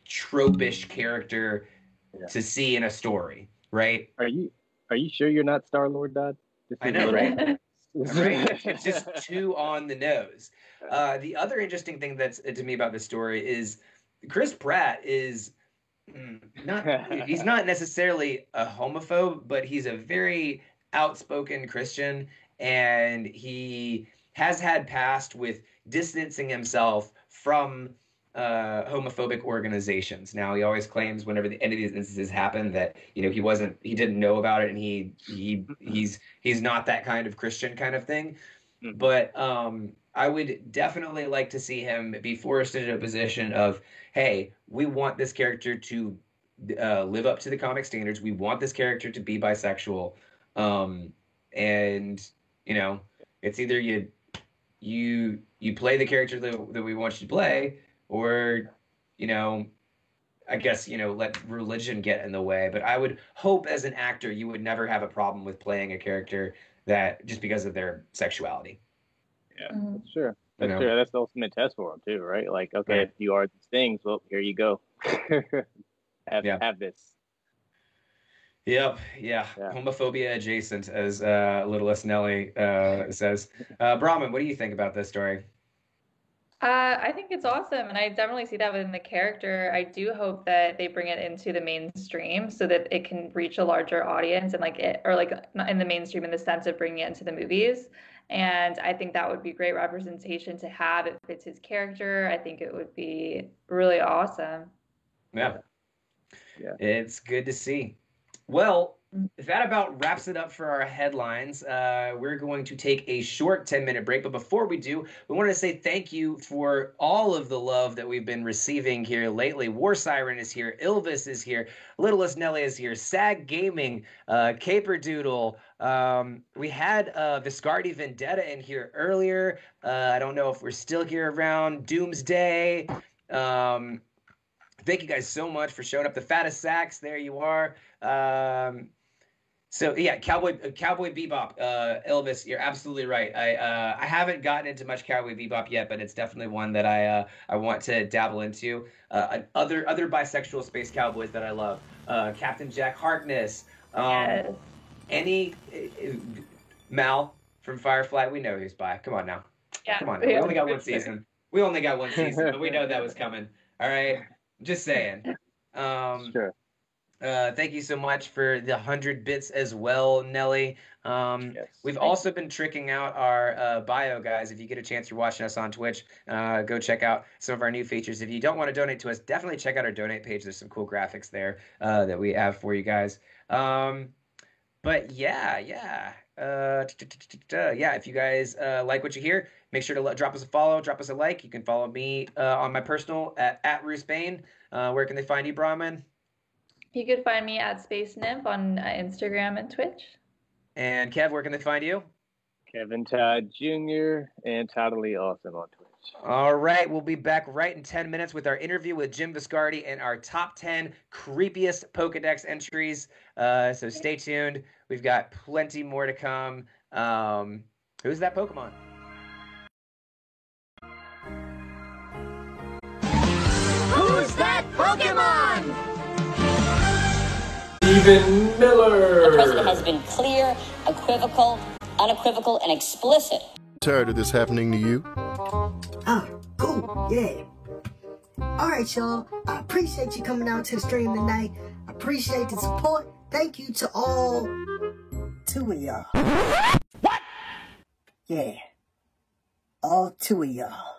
tropish character to see in a story, right? Are you sure you're not Star-Lord, Dodd? I know, right? Right? It's just too on the nose. The other interesting thing that's to me about this story is Chris Pratt is he's not necessarily a homophobe, but he's a very outspoken Christian, and he has had past with distancing himself from homophobic organizations. Now, he always claims whenever any of these instances happen that he didn't know about it, and he's not that kind of Christian kind of thing. Mm-hmm. But I would definitely like to see him be forced into a position of, hey, we want this character to live up to the comic standards. We want this character to be bisexual, and it's either you play the character that we want you to play, or, I guess, let religion get in the way. But I would hope as an actor you would never have a problem with playing a character that just because of their sexuality. Yeah, that's true. That's true. That's the ultimate test for them too, right? Like, okay, if you are these things, well, here you go. Have this. Yep. Yeah. Homophobia adjacent, as Littlest Nelly says. Brahman, what do you think about this story? I think it's awesome, and I definitely see that within the character. I do hope that they bring it into the mainstream so that it can reach a larger audience, and not in the mainstream in the sense of bringing it into the movies. And I think that would be great representation to have. It fits his character. I think it would be really awesome. Yeah. It's good to see. Well, that about wraps it up for our headlines. We're going to take a short 10-minute break. But before we do, we want to say thank you for all of the love that we've been receiving here lately. War Siren is here. Ilvis is here. Littlest Nelly is here. Sag Gaming, Caperdoodle. We had Viscardi Vendetta in here earlier. I don't know if we're still here around. Doomsday. Thank you guys so much for showing up. The Fattest Sacks, there you are. So yeah, Cowboy Bebop, Elvis, you're absolutely right. I haven't gotten into much Cowboy Bebop yet, but it's definitely one that I want to dabble into. Other bisexual space cowboys that I love, Captain Jack Harkness. Yes. Any Mal from Firefly, we know he's bi. Come on now. Yeah. Come on now. We only got one season. We only got one season, but we know that was coming. All right. Just saying. Sure. Thank you so much for the 100 bits as well, Nelly. We've also been tricking out our bio, guys. If you get a chance, you're watching us on Twitch, go check out some of our new features. If you don't want to donate to us, definitely check out our donate page. There's some cool graphics there that we have for you guys. But yeah. If you guys like what you hear, make sure to drop us a follow, drop us a like. You can follow me on my personal at Roos Bain. Where can they find you, Brahman? You could find me at Space Nymph on Instagram and Twitch. And Kev, where can they find you? Kevin Todd Jr. and Totally Awesome on Twitch. All right, we'll be back right in 10 minutes with our interview with Jim Viscardi and our top 10 creepiest Pokedex entries. So stay tuned. We've got plenty more to come. Who's that Pokemon? Who's that Pokemon? Stephen Miller. The president has been clear, equivocal, unequivocal, and explicit. Tired of this happening to you? Oh, cool, yeah. All right, y'all. I appreciate you coming out to the stream tonight. I appreciate the support. Thank you to all 2 of y'all. What? Yeah. All 2 of y'all.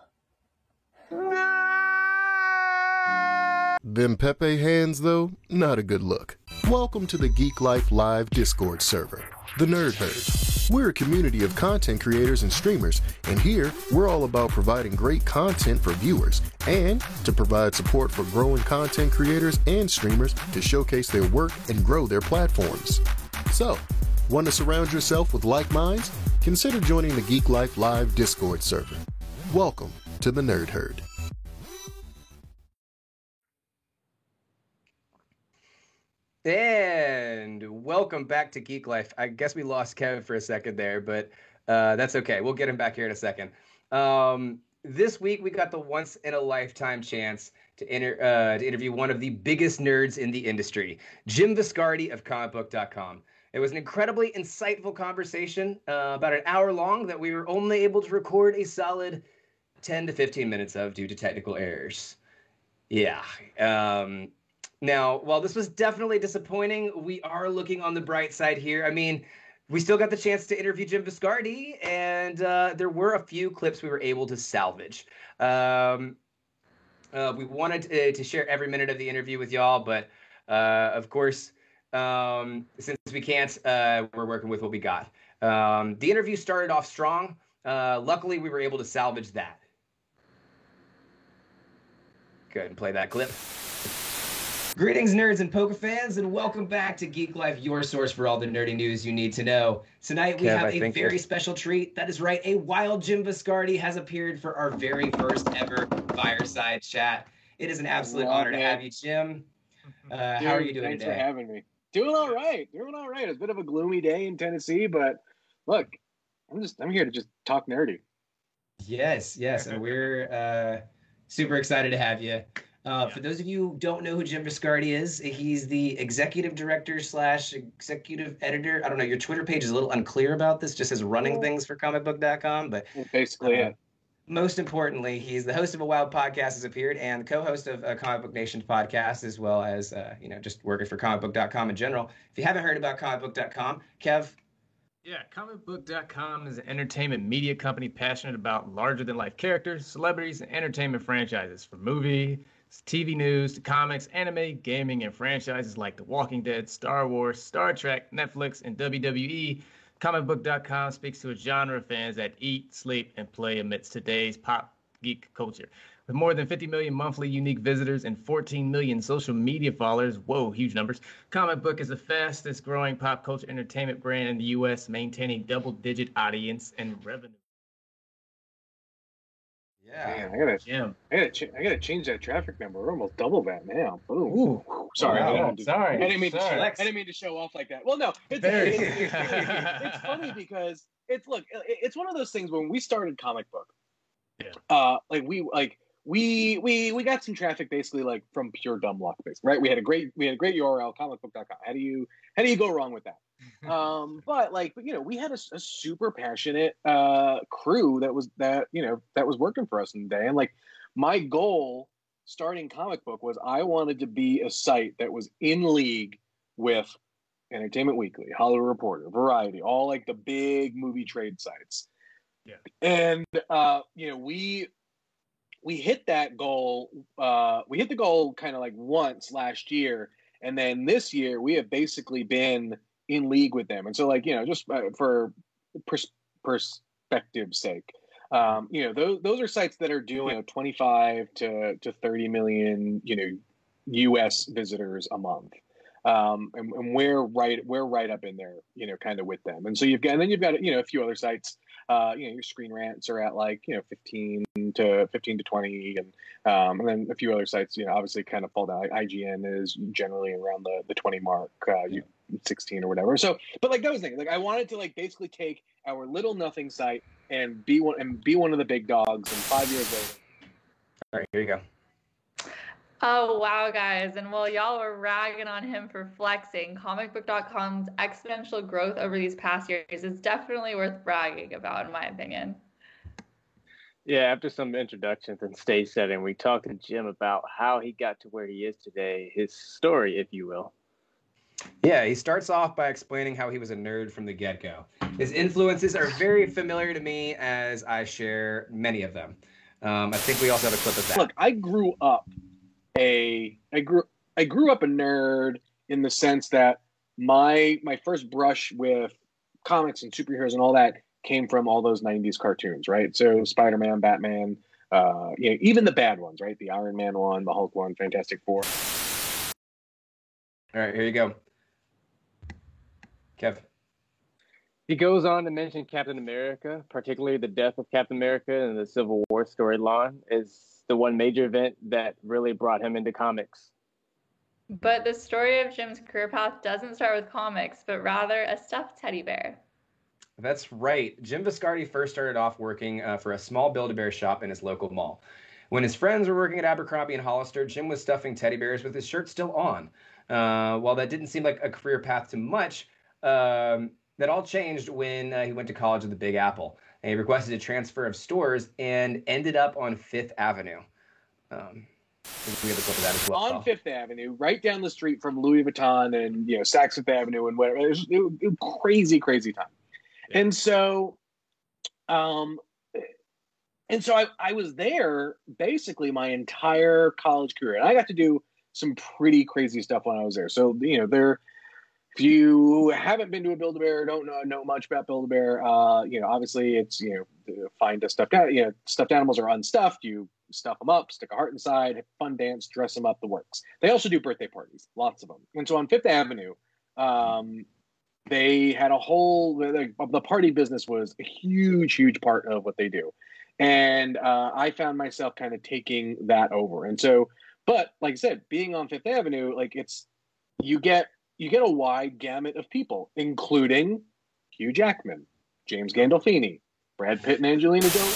Them Pepe hands, though, not a good look. Welcome to the Geek Life Live Discord server, the Nerd Herd. We're a community of content creators and streamers, and here we're all about providing great content for viewers and to provide support for growing content creators and streamers to showcase their work and grow their platforms. So, want to surround yourself with like minds? Consider joining the Geek Life Live Discord server. Welcome to the Nerd Herd. And welcome back to Geek Life. I guess we lost Kevin for a second there, but that's okay. We'll get him back here in a second. This week, we got the once-in-a-lifetime chance to interview one of the biggest nerds in the industry, Jim Viscardi of comicbook.com. It was an incredibly insightful conversation, about an hour long, that we were only able to record a solid 10 to 15 minutes of due to technical errors. Yeah. Now, while this was definitely disappointing, we are looking on the bright side here. I mean, we still got the chance to interview Jim Viscardi, and there were a few clips we were able to salvage. We wanted to share every minute of the interview with y'all, but of course, since we can't, we're working with what we got. The interview started off strong. Luckily, we were able to salvage that. Go ahead and play that clip. Greetings, nerds and Poke fans, and welcome back to Geek Life, your source for all the nerdy news you need to know. Tonight, we have a very special treat. That is right, a wild Jim Viscardi has appeared for our very first ever fireside chat. It is an absolute honor to have you, Jim. How are you doing today? Thanks for having me. Doing all right. It's a bit of a gloomy day in Tennessee, but look, I'm here to just talk nerdy. Yes, and we're super excited to have you. For those of you who don't know who Jim Viscardi is, he's the executive director / executive editor. I don't know, your Twitter page is a little unclear about this, just as running things for comicbook.com, but basically it. Most importantly, he's the host of A Wild Podcast Has Appeared and co-host of a Comic Book Nation's podcast, as well as just working for comicbook.com in general. If you haven't heard about comicbook.com, Kev? Yeah, comicbook.com is an entertainment media company passionate about larger-than-life characters, celebrities, and entertainment franchises, from movie, TV news, to comics, anime, gaming, and franchises like The Walking Dead, Star Wars, Star Trek, Netflix, and WWE. Comicbook.com speaks to a genre of fans that eat, sleep, and play amidst today's pop geek culture. With more than 50 million monthly unique visitors and 14 million social media followers, whoa, huge numbers, Comic Book is the fastest growing pop culture entertainment brand in the U.S., maintaining double-digit audience and revenue. Yeah, man, I gotta change that traffic number. We're almost double that now. Boom. Ooh, sorry, wow. I didn't mean to show off like that. Well, no, it's funny because it's one of those things when we started Comic Book. Yeah. We got some traffic basically like from pure dumb luck, basically, right? We had a great URL, comicbook.com. How do you go wrong with that? But we had a super passionate crew that was working for us in the day, and like my goal starting Comic Book was I wanted to be a site that was in league with Entertainment Weekly, Hollywood Reporter, Variety, all like the big movie trade sites. Yeah. And we hit that goal. We hit the goal kind of like once last year, and then this year we have basically been in league with them. And so, like, just for perspective's sake, those are sites that are doing 25 to 30 million, U.S. visitors a month. And we're right up in there, kind of with them. And so you've got a few other sites. Your Screen Rants are at like 15 to 20, and then a few other sites obviously kind of fall down. Like IGN is generally around the 20 mark, 16 or whatever. So, but like those things, like I wanted to like basically take our little nothing site and be one of the big dogs. And 5 years later, all right, here you go. Oh, wow, guys. And while y'all were ragging on him for flexing, comicbook.com's exponential growth over these past years is definitely worth bragging about, in my opinion. Yeah, after some introductions and stage setting, we talked to Jim about how he got to where he is today, his story, if you will. Yeah, he starts off by explaining how he was a nerd from the get-go. His influences are very familiar to me, as I share many of them. I think we also have a clip of that. Look, I grew up a nerd in the sense that my first brush with comics and superheroes and all that came from all those 90s cartoons, right? So Spider-Man, Batman, even the bad ones, right? The Iron Man one, the Hulk one, Fantastic Four. All right, here you go. Kev. He goes on to mention Captain America, particularly the death of Captain America and the Civil War storyline is the one major event that really brought him into comics. But the story of Jim's career path doesn't start with comics, but rather a stuffed teddy bear. That's right. Jim Viscardi first started off working for a small Build-A-Bear shop in his local mall. When his friends were working at Abercrombie and Hollister, Jim was stuffing teddy bears with his shirt still on. While that didn't seem like a career path to much, that all changed when he went to college at the Big Apple. And he requested a transfer of stores and ended up on Fifth Avenue. We have a clip of that as well. On Fifth Avenue, right down the street from Louis Vuitton and Saks Fifth Avenue and whatever. It was a crazy, crazy time. Yeah. And so, I was there basically my entire college career, and I got to do some pretty crazy stuff when I was there. So if you haven't been to a Build-A-Bear, don't know much about Build-A-Bear, obviously it's, find a stuffed animals are unstuffed. You stuff them up, stick a heart inside, fun dance, dress them up, the works. They also do birthday parties, lots of them. And so on Fifth Avenue, they had a whole, the party business was a huge, huge part of what they do. And I found myself kind of taking that over. And so, but like I said, being on Fifth Avenue, like you get a wide gamut of people, including Hugh Jackman, James Gandolfini, Brad Pitt, and Angelina Jolie.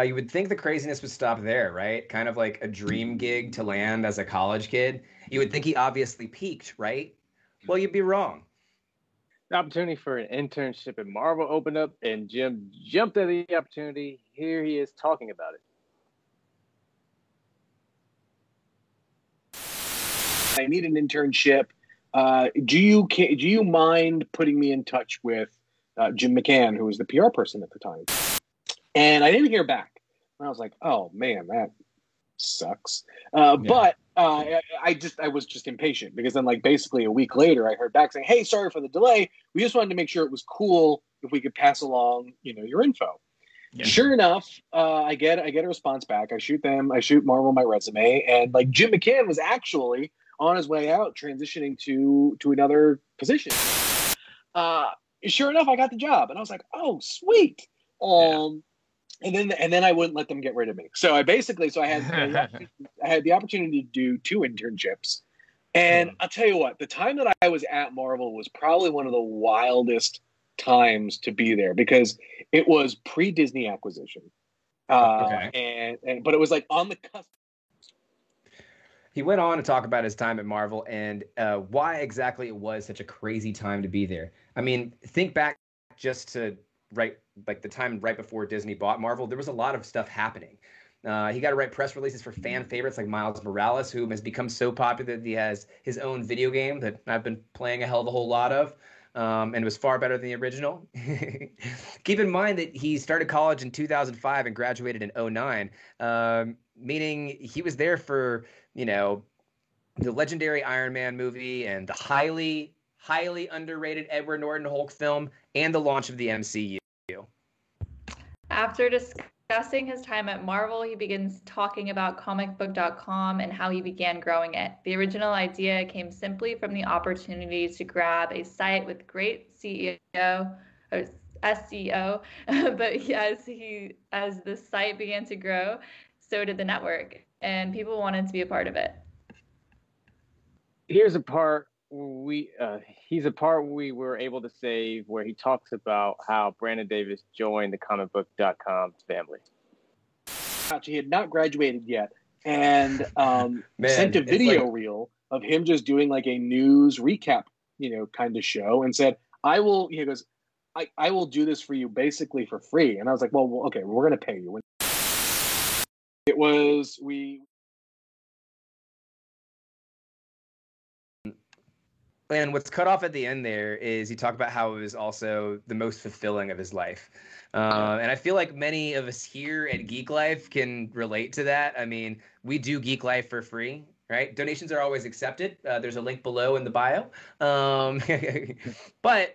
You would think the craziness would stop there, right? Kind of like a dream gig to land as a college kid. You would think he obviously peaked, right? Well, you'd be wrong. The opportunity for an internship at Marvel opened up, and Jim jumped at the opportunity. Here he is talking about it. I need an internship. Do you mind putting me in touch with Jim McCann, who was the PR person at the time? And I didn't hear back. And I was like, oh man, that sucks. But I was just impatient because then like basically a week later I heard back saying, hey, sorry for the delay. We just wanted to make sure it was cool if we could pass along, your info. Yeah. Sure enough, I get a response back. I shoot Marvel my resume, and like Jim McCann was actually on his way out, transitioning to another position. Sure enough, I got the job, and I was like, "Oh, sweet!" And then I wouldn't let them get rid of me. So I had the opportunity to do 2 internships, and I'll tell you what, the time that I was at Marvel was probably one of the wildest times to be there because it was pre-Disney acquisition, but it was like on the cusp. He went on to talk about his time at Marvel and why exactly it was such a crazy time to be there. I mean, think back just to the time right before Disney bought Marvel. There was a lot of stuff happening. He got to write press releases for fan favorites like Miles Morales, who has become so popular that he has his own video game that I've been playing a hell of a whole lot of. And it was far better than the original. Keep in mind that he started college in 2005 and graduated in 2009, meaning he was there for, the legendary Iron Man movie and the highly, highly underrated Edward Norton Hulk film and the launch of the MCU. After discussing his time at Marvel, he begins talking about comicbook.com and how he began growing it. The original idea came simply from the opportunity to grab a site with great SEO, but as the site began to grow, so did the network, and people wanted to be a part of it. Here's a part he's a part we were able to save where he talks about how Brandon Davis joined the comicbook.com family. He had not graduated yet, and sent a video reel of him just doing like a news recap, kind of show, and said, I will do this for you basically for free. And I was like, well okay, we're going to pay you. And what's cut off at the end there is he talked about how it was also the most fulfilling of his life. And I feel like many of us here at Geek Life can relate to that. I mean, we do Geek Life for free, right? Donations are always accepted. There's a link below in the bio. But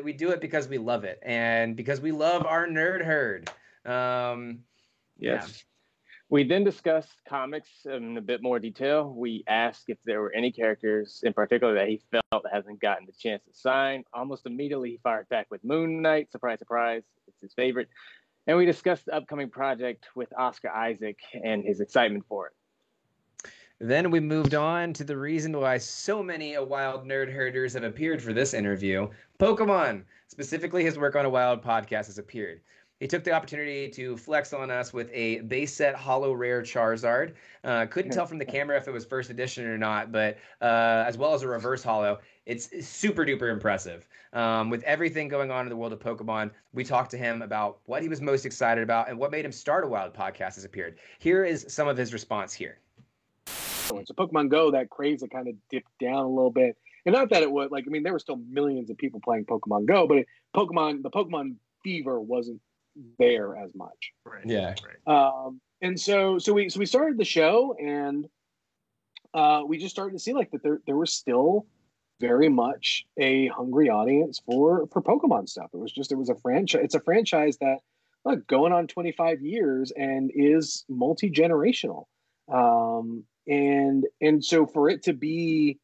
we do it because we love it and because we love our nerd herd. Yes. Yeah. We then discussed comics in a bit more detail. We asked if there were any characters in particular that he felt hasn't gotten the chance to sign. Almost immediately, he fired back with Moon Knight. Surprise, surprise. It's his favorite. And we discussed the upcoming project with Oscar Isaac and his excitement for it. Then we moved on to the reason why so many A Wild Nerd Herders have appeared for this interview. Pokemon, specifically his work on A Wild podcast, has appeared. He took the opportunity to flex on us with a base set holo rare Charizard. Couldn't tell from the camera if it was first edition or not, but as well as a reverse holo, it's super duper impressive. With everything going on in the world of Pokemon, we talked to him about what he was most excited about and what made him start A Wild podcast has appeared. Here is some of his response here. So Pokemon Go, that craze that kind of dipped down a little bit. And not that it would, there were still millions of people playing Pokemon Go, but the Pokemon fever wasn't there as much. Right. Yeah. Right. And so we started the show, and we just started to see that there was still very much a hungry audience for Pokemon stuff. It was a franchise. It's a franchise that going on 25 years and is multi-generational. And so for it to be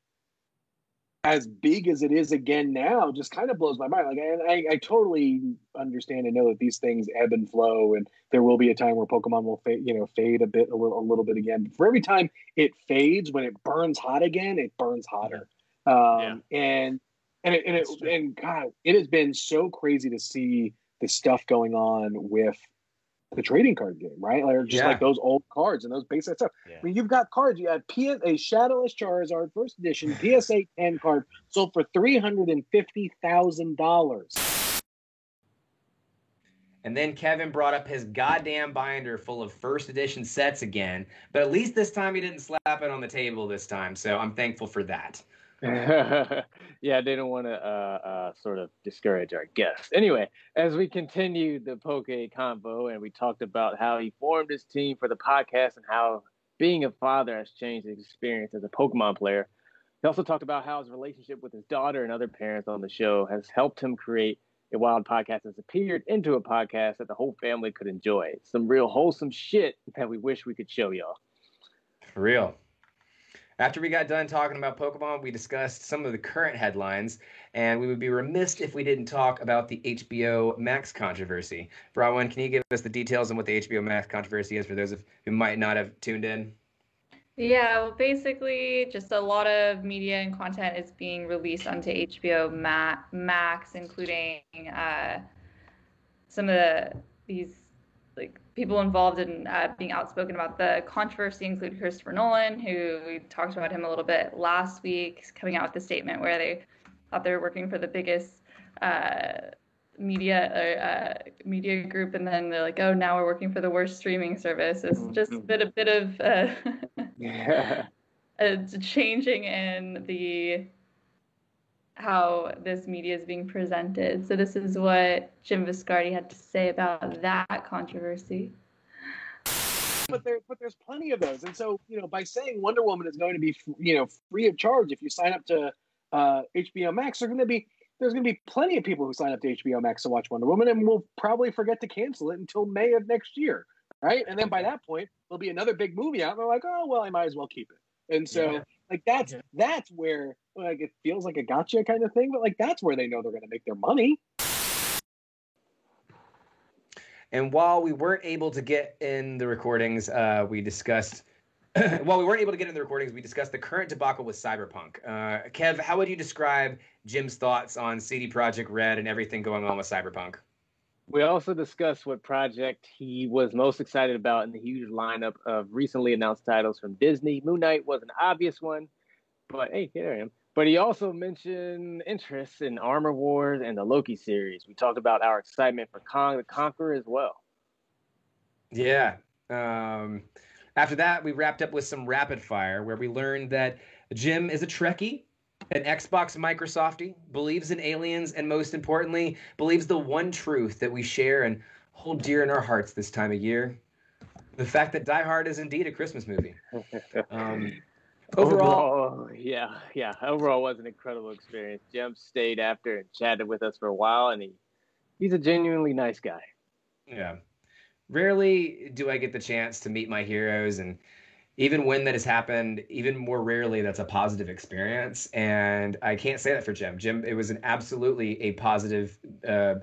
as big as it is again now just kind of blows my mind. I totally understand and know that these things ebb and flow, and there will be a time where Pokemon will fade a little bit again. But for every time it fades, when it burns hot again, it burns hotter. And God, it has been so crazy to see the stuff going on with the trading card game, right? Like those old cards and those basic stuff. Yeah. I mean, you've got cards. You had a Shadowless Charizard first edition PSA 10 card sold for $350,000. And then Kevin brought up his goddamn binder full of first edition sets again, but at least this time he didn't slap it on the table this time, so I'm thankful for that. Yeah, I didn't want to sort of discourage our guests. Anyway, as we continued the Poke convo and we talked about how he formed his team for the podcast and how being a father has changed his experience as a Pokemon player, he also talked about how his relationship with his daughter and other parents on the show has helped him create A Wild podcast that's appeared into a podcast that the whole family could enjoy. Some real wholesome shit that we wish we could show y'all. For real. After we got done talking about Pokemon, we discussed some of the current headlines, and we would be remiss if we didn't talk about the HBO Max controversy. Bronwyn, can you give us the details on what the HBO Max controversy is for those who might not have tuned in? Yeah, well, basically, just a lot of media and content is being released onto HBO Max, including some of these people involved in being outspoken about the controversy include Christopher Nolan, who we talked about him a little bit last week, coming out with a statement where they thought they were working for the biggest media group, and then they're like, oh, now we're working for the worst streaming service. It's just a bit of a changing in the how this media is being presented. So this is what Jim Viscardi had to say about that controversy. But there's plenty of those, and so by saying Wonder Woman is going to be free of charge if you sign up to HBO Max, there's going to be plenty of people who sign up to HBO Max to watch Wonder Woman, and we'll probably forget to cancel it until May of next year, right? And then by that point, there'll be another big movie out, and they're like, oh well, I might as well keep it. And so that's where it feels like a gotcha kind of thing, but that's where they know they're going to make their money. And while we weren't able to get in the recordings, we discussed the current debacle with Cyberpunk. Kev, how would you describe Jim's thoughts on CD Projekt Red and everything going on with Cyberpunk? We also discussed what project he was most excited about in the huge lineup of recently announced titles from Disney. Moon Knight was an obvious one, but hey, here I am. But he also mentioned interest in Armor Wars and the Loki series. We talked about our excitement for Kong the Conqueror as well. Yeah. After that, we wrapped up with some rapid fire, where we learned that Jim is a Trekkie, an Xbox Microsoftie, believes in aliens, and most importantly, believes the one truth that we share and hold dear in our hearts this time of year: the fact that Die Hard is indeed a Christmas movie. Overall, overall was an incredible experience. Jim stayed after and chatted with us for a while, and he's a genuinely nice guy. Yeah. Rarely do I get the chance to meet my heroes, and even when that has happened, even more rarely that's a positive experience. And I can't say that for Jim. Jim, it was an absolutely a positive,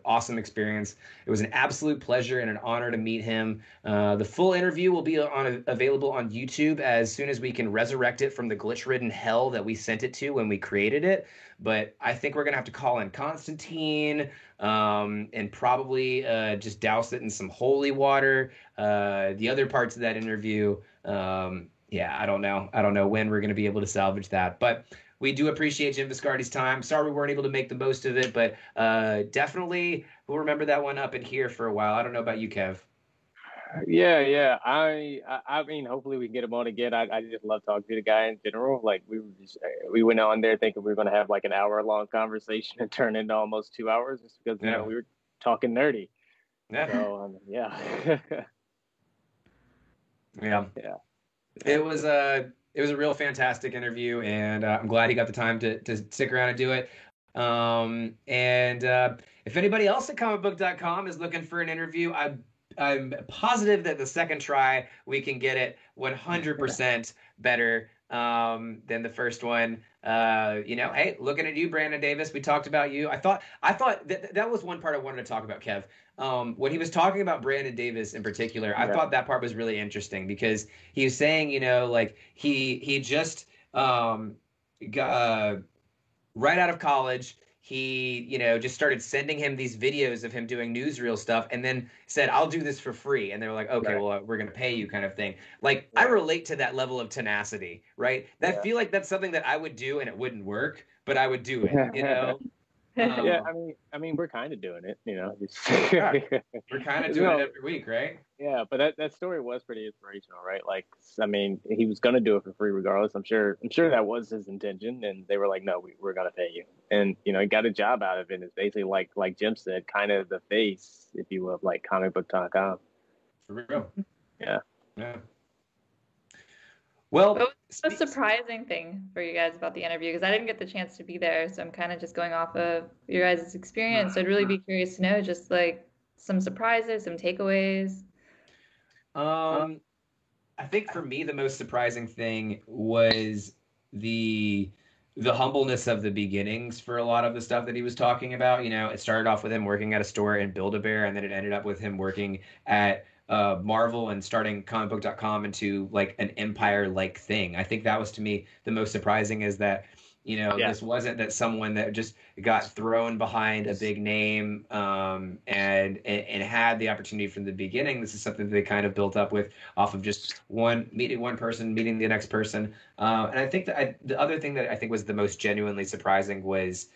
awesome experience. It was an absolute pleasure and an honor to meet him. The full interview will be available on YouTube as soon as we can resurrect it from the glitch-ridden hell that we sent it to when we created it. But I think we're going to have to call in Constantine and probably just douse it in some holy water. The other parts of that interview, I don't know when we're going to be able to salvage that. But we do appreciate Jim Viscardi's time. Sorry we weren't able to make the most of it, but definitely we'll remember that one up in here for a while. I don't know about you, Kev. Yeah. I mean, hopefully we can get him on again. I just love talking to the guy in general. We went on there thinking we were going to have an hour-long conversation and turn into almost 2 hours just because we were talking nerdy. Yeah. So yeah. Yeah. It was a real fantastic interview, and I'm glad he got the time to stick around and do it. If anybody else at comicbook.com is looking for an interview, I'm positive that the second try we can get it 100% better than the first one. Hey, looking at you, Brandon Davis. We talked about you. I thought that was one part I wanted to talk about, Kev. When he was talking about Brandon Davis in particular, I thought that part was really interesting because he was saying, he just got right out of college. He, just started sending him these videos of him doing newsreel stuff and then said, I'll do this for free. And they were like, okay, well, we're going to pay you kind of thing. I relate to that level of tenacity, right? I feel like that's something that I would do and it wouldn't work, but I would do it, Yeah, I mean, we're kind of doing it, We're kind of doing it every week, right? Yeah, but that story was pretty inspirational, right? He was going to do it for free regardless. I'm sure that was his intention, and they were like, no, we're going to pay you. And, he got a job out of it. It's basically like Jim said, kind of the face, if you will, of comicbook.com. For real. Yeah. Well, what was the surprising thing for you guys about the interview? Because I didn't get the chance to be there, so I'm kind of just going off of your guys' experience. So I'd really be curious to know just some surprises, some takeaways. I think for me, the most surprising thing was the humbleness of the beginnings for a lot of the stuff that he was talking about. It started off with him working at a store in Build-A-Bear, and then it ended up with him working at Marvel and starting comicbook.com into an empire-like thing. I think that was, to me, the most surprising is that, this wasn't that someone that just got thrown behind a big name and had the opportunity from the beginning. This is something that they kind of built up with off of just meeting one person, meeting the next person. And I think that the other thing that I think was the most genuinely surprising was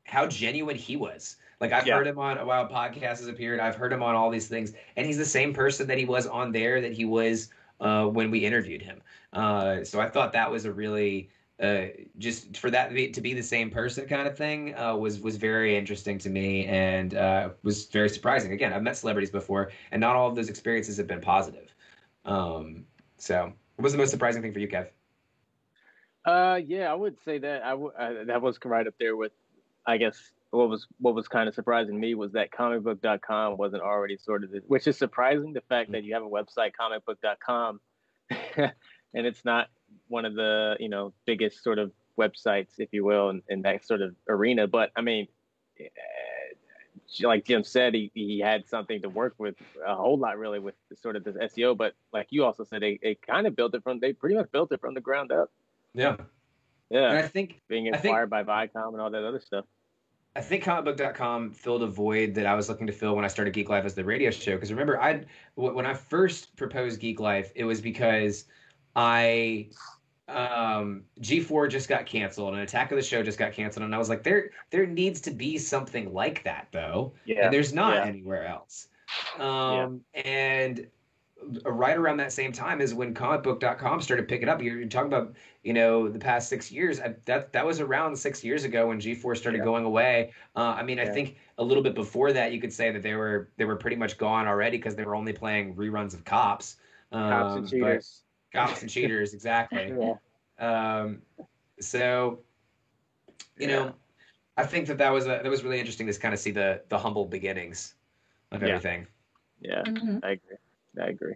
how genuine he was. Like I've heard him on a Wild Podcast has appeared. I've heard him on all these things, and he's the same person that he was on there that he was when we interviewed him. So I thought that was a really just for that to be the same person kind of thing was very interesting to me, and was very surprising. Again, I've met celebrities before, and not all of those experiences have been positive. So what was the most surprising thing for you, Kev? Yeah, I would say that that was right up there with, I guess, what was kind of surprising to me was that comicbook.com wasn't already sort of, which is surprising, the fact that you have a website, comicbook.com, and it's not one of the, biggest sort of websites, if you will, in that sort of arena. But I mean, like Jim said, he had something to work with a whole lot, really, with sort of this SEO. But like you also said, they kind of they pretty much built it from the ground up. Yeah. Yeah. And I think being inspired by Viacom and all that other stuff. I think comicbook.com filled a void that I was looking to fill when I started Geek Life as the radio show. Because remember, when I first proposed Geek Life, it was because G4 just got canceled and Attack of the Show just got canceled, and I was like, there needs to be something like that though. Yeah. And there's not anywhere else. And right around that same time is when comicbook.com started picking up. You're talking about, the past 6 years. That was around 6 years ago when G4 started going away. I think a little bit before that, you could say that they were pretty much gone already because they were only playing reruns of Cops. Cops and Cheaters. Cops and Cheaters, exactly. So, I think that was really interesting to kind of see the humble beginnings of everything. Yeah, I agree.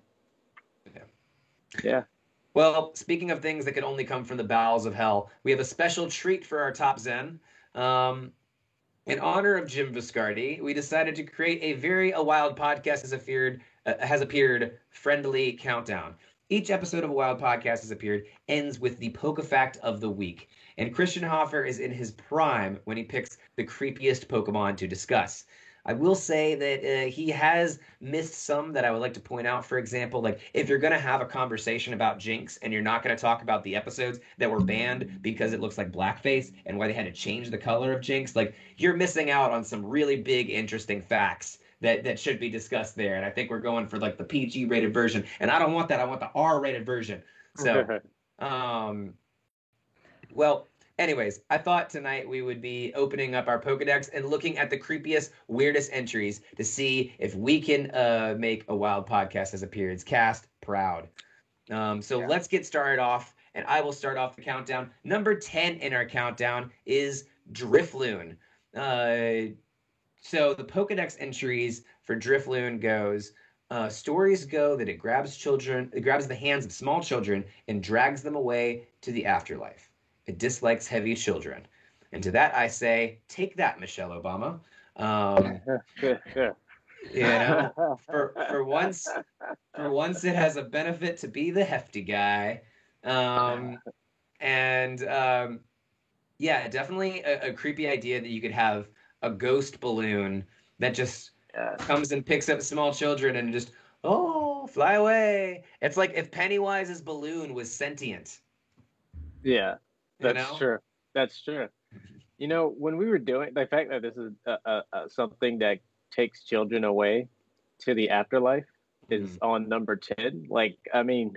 Yeah. Well, speaking of things that could only come from the bowels of hell, we have a special treat for our top Zen. In honor of Jim Viscardi, we decided to create a Wild Podcast has appeared friendly countdown. Each episode of A Wild Podcast has appeared ends with the PokeFact of the week, and Christian Hoffer is in his prime when he picks the creepiest Pokemon to discuss. I will say that he has missed some that I would like to point out. For example, like if you're going to have a conversation about Jinx and you're not going to talk about the episodes that were banned because it looks like blackface and why they had to change the color of Jinx, like you're missing out on some really big, interesting facts that should be discussed there. And I think we're going for like the PG rated version, and I don't want that. I want the R rated version. So, well, anyways, I thought tonight we would be opening up our Pokedex and looking at the creepiest, weirdest entries to see if we can make A Wild Podcast has appearance cast proud. Let's get started off, and I will start off the countdown. Number 10 in our countdown is Drifloon. So the Pokedex entries for Drifloon goes, stories go that it grabs the hands of small children and drags them away to the afterlife. It dislikes heavy children. And to that I say, take that, Michelle Obama. For once it has a benefit to be the hefty guy. Definitely a creepy idea that you could have a ghost balloon that just comes and picks up small children and just, fly away. It's like if Pennywise's balloon was sentient. Yeah, that's true. That's true. When we were doing the fact that this is something that takes children away to the afterlife is on number 10. Like, I mean,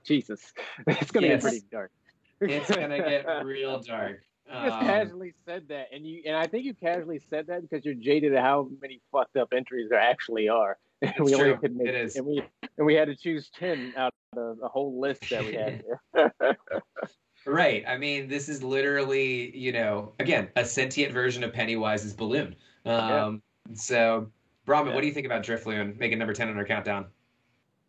Jesus, it's going to get pretty dark. It's going to get real dark. You just casually said that, and I think you casually said that because you're jaded at how many fucked up entries there actually are. It is. And we had to choose 10 out of the whole list that we had here. Right. I mean, this is literally, again, a sentient version of Pennywise's balloon. So, Brahma, what do you think about Drifloon making number 10 on our countdown?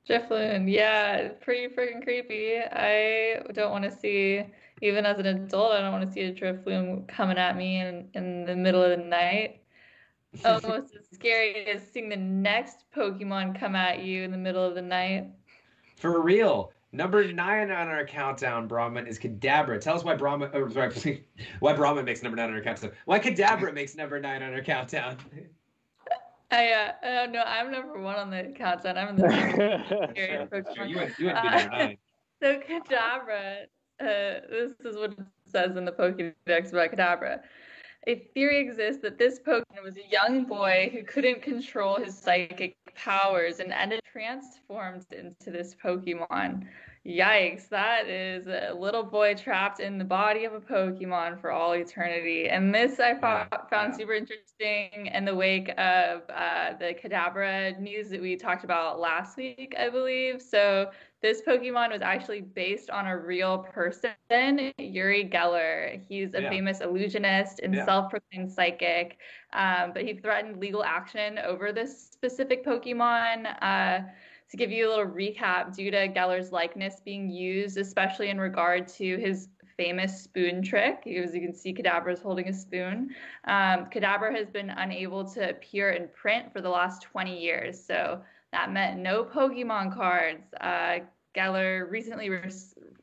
Drifloon, yeah, pretty freaking creepy. I don't want to see, even as an adult, I don't want to see a Drifloon coming at me in the middle of the night. Almost as scary as seeing the next Pokemon come at you in the middle of the night. For real. Number 9 on our countdown, Brahman, is Kadabra. Tell us why Brahman makes number 9 on our countdown. Why Kadabra makes number 9 on our countdown. No, I'm number 1 on the countdown. I'm in the scary Pokemon. You wouldn't be number 9. So Kadabra, this is what it says in the Pokédex about Kadabra. a theory exists that this Pokemon was a young boy who couldn't control his psychic powers and ended transformed into this Pokemon. Yikes, that is a little boy trapped in the body of a Pokemon for all eternity. And this I found super interesting in the wake of the Kadabra news that we talked about last week, I believe. So this Pokemon was actually based on a real person, Uri Geller. He's a famous illusionist and self-proclaimed psychic, but he threatened legal action over this specific Pokemon. To give you a little recap, due to Geller's likeness being used, especially in regard to his famous spoon trick, as you can see, Kadabra is holding a spoon. Kadabra has been unable to appear in print for the last 20 years, so that meant no Pokemon cards. Geller recently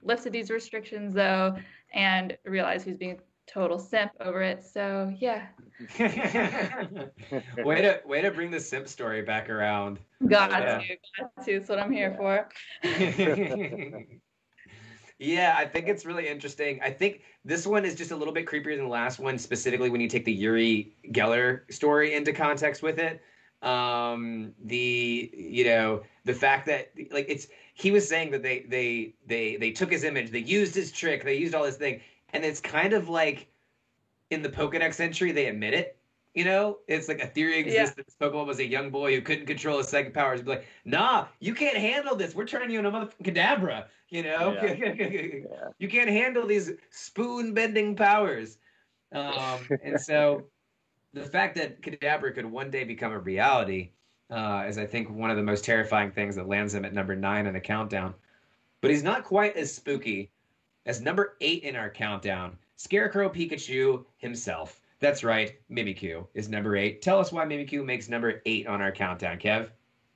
lifted these restrictions, though, and realized he was being a total simp over it. So, yeah. way to bring the simp story back around. Got to. That's what I'm here for. Yeah, I think it's really interesting. I think this one is just a little bit creepier than the last one, specifically when you take the Uri Geller story into context with it. The fact that he was saying that they took his image, they used his trick, they used all this thing, and it's kind of like in the Pokedex entry they admit it. It's like a theory exists that this Pokemon was a young boy who couldn't control his psychic powers. Be like, nah, you can't handle this. We're turning you into a motherfucking Kadabra. You can't handle these spoon bending powers. And so the fact that Kadabra could one day become a reality is, I think, one of the most terrifying things that lands him at number 9 in the countdown. But he's not quite as spooky as number 8 in our countdown, Scarecrow Pikachu himself. That's right, Mimikyu is number 8. Tell us why Mimikyu makes number 8 on our countdown, Kev.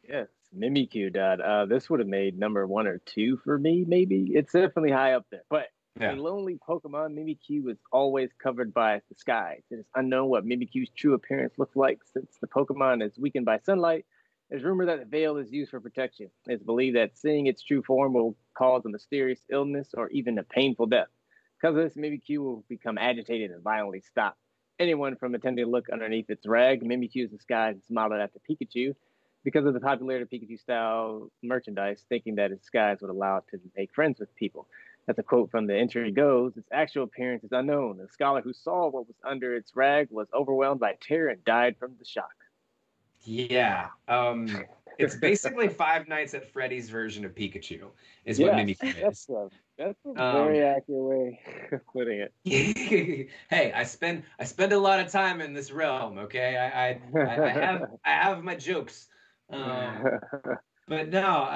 Yes, Mimikyu, Dad. This would have made number 1 or 2 for me, maybe. It's definitely high up there. But a lonely Pokemon, Mimikyu is always covered by the sky. It is unknown what Mimikyu's true appearance looks like. Since the Pokemon is weakened by sunlight, there's rumor that the veil is used for protection. It's believed that seeing its true form will cause a mysterious illness or even a painful death. Because of this, Mimikyu will become agitated and violently stop anyone from attempting to look underneath its rag. Mimikyu's disguise is modeled after Pikachu because of the popularity of Pikachu-style merchandise, thinking that its disguise would allow it to make friends with people. As a quote from the entry goes, its actual appearance is unknown. A scholar who saw what was under its rag was overwhelmed by terror and died from the shock. Yeah. It's basically Five Nights at Freddy's version of Pikachu, is what Mimikyu is. That's a very accurate way of putting it. Hey, I spend a lot of time in this realm. Okay, I have my jokes. But no,